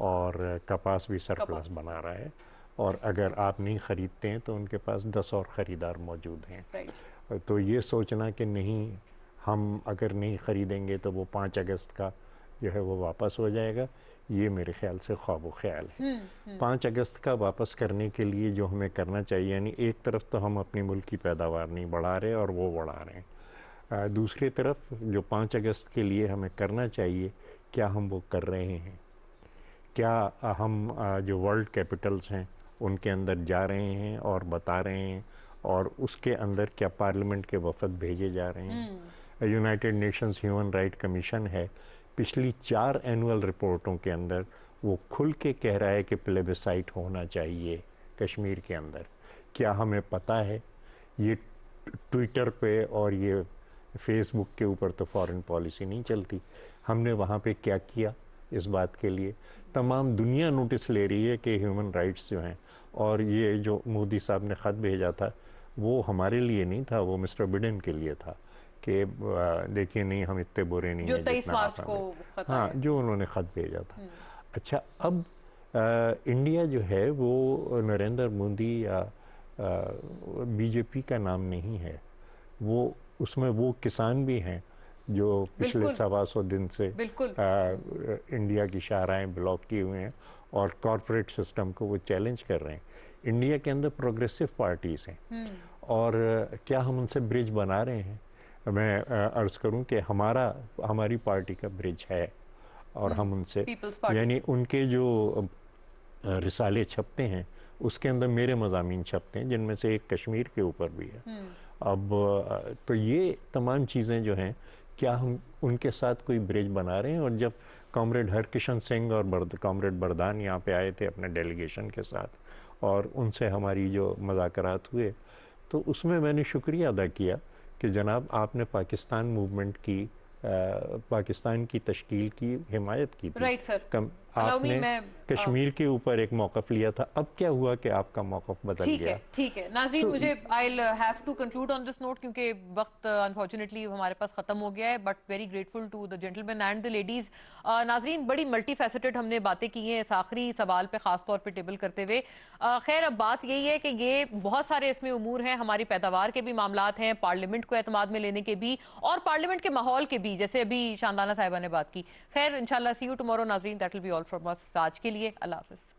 اور کپاس بھی سرپلس بنا رہا ہے، اور اگر آپ نہیں خریدتے ہیں تو ان کے پاس 10 اور خریدار موجود ہیں۔ تو یہ سوچنا کہ نہیں ہم اگر نہیں خریدیں گے تو وہ 5 اگست کا جو ہے وہ واپس ہو جائے گا، یہ میرے خیال سے خواب و خیال ہے۔ 5 اگست کا واپس کرنے کے لیے جو ہمیں کرنا چاہیے، یعنی ایک طرف تو ہم اپنی ملک کی پیداوار نہیں بڑھا رہے اور وہ بڑھا رہے ہیں، دوسری طرف جو 5 اگست کے لیے ہمیں کرنا چاہیے، کیا ہم وہ کر رہے ہیں؟ کیا ہم جو ورلڈ کیپٹلز ہیں ان کے اندر جا رہے ہیں اور بتا رہے ہیں، اور اس کے اندر کیا پارلیمنٹ کے وفد بھیجے جا رہے ہیں؟ United nations human right commission ہے، پچھلی 4 اینول رپورٹوں کے اندر وہ کھل کے کہہ رہا ہے کہ پلیبسائٹ ہونا چاہیے کشمیر کے اندر۔ کیا ہمیں پتہ ہے؟ یہ ٹویٹر پہ اور یہ فیس بک کے اوپر تو فارن پالیسی نہیں چلتی، ہم نے وہاں پہ کیا کیا اس بات کے لیے؟ تمام دنیا نوٹس لے رہی ہے کہ ہیومن رائٹس جو ہیں، اور یہ جو مودی صاحب نے خط بھیجا تھا وہ ہمارے لیے نہیں تھا، وہ مسٹر بائیڈن کے لیے تھا کہ دیکھیں نہیں ہم اتنے برے نہیں ہیں جو 23 مارچ کو خط آیا، ہاں جو انہوں نے خط بھیجا تھا۔ اچھا، اب انڈیا جو ہے وہ نریندر مودی یا بی جے پی کا نام نہیں ہے، وہ اس میں وہ کسان بھی ہیں جو پچھلے 125 دن سے انڈیا کی شاہراہیں بلاک کیے ہوئے ہیں اور کارپوریٹ سسٹم کو وہ چیلنج کر رہے ہیں۔ انڈیا کے اندر پروگریسو پارٹیز ہیں، اور کیا ہم ان سے برج بنا رہے ہیں؟ میں عرض کروں کہ ہماری پارٹی کا برج ہے، اور ہم ان سے یعنی ان کے جو رسالے چھپتے ہیں اس کے اندر میرے مضامین چھپتے ہیں، جن میں سے ایک کشمیر کے اوپر بھی ہے۔ اب تو یہ تمام چیزیں جو ہیں، کیا ہم ان کے ساتھ کوئی برج بنا رہے ہیں؟ اور جب کامریڈ ہرکشن سنگھ اور کامریڈ بردان یہاں پہ آئے تھے اپنے ڈیلیگیشن کے ساتھ، اور ان سے ہماری جو مذاکرات ہوئے، تو اس میں میں نے شکریہ ادا کیا کہ جناب آپ نے پاکستان موومنٹ کی، پاکستان کی تشکیل کی حمایت کی تھی، آپ نے کشمیر کے اوپر ایک موقف لیا تھا، اب کیا ہوا کہ آپ کا موقف بدل گیا؟ ٹھیک ہے ناظرین، مجھے I'll have to conclude on this note کیونکہ وقت unfortunately ہمارے پاس ختم ہو گیا ہے، but very grateful to the gentlemen and the ladies۔ ناظرین، بڑی ملٹی فیسٹڈ ہم نے باتیں کی ہیں اس آخری سوال پہ خاص طور پہ ٹیبل کرتے ہوئے۔ خیر، اب بات یہی ہے کہ یہ بہت سارے اس میں امور ہیں، ہماری پیداوار کے بھی معاملات ہیں، پارلیمنٹ کو اعتماد میں لینے کے بھی، اور پارلیمنٹ کے ماحول کے بھی، جیسے ابھی شاندانہ صاحبہ نے بات کی۔ خیر، انشاءاللہ see you tomorrow ناظرین، that will be all from us آج کے لیے۔ اللہ حافظ۔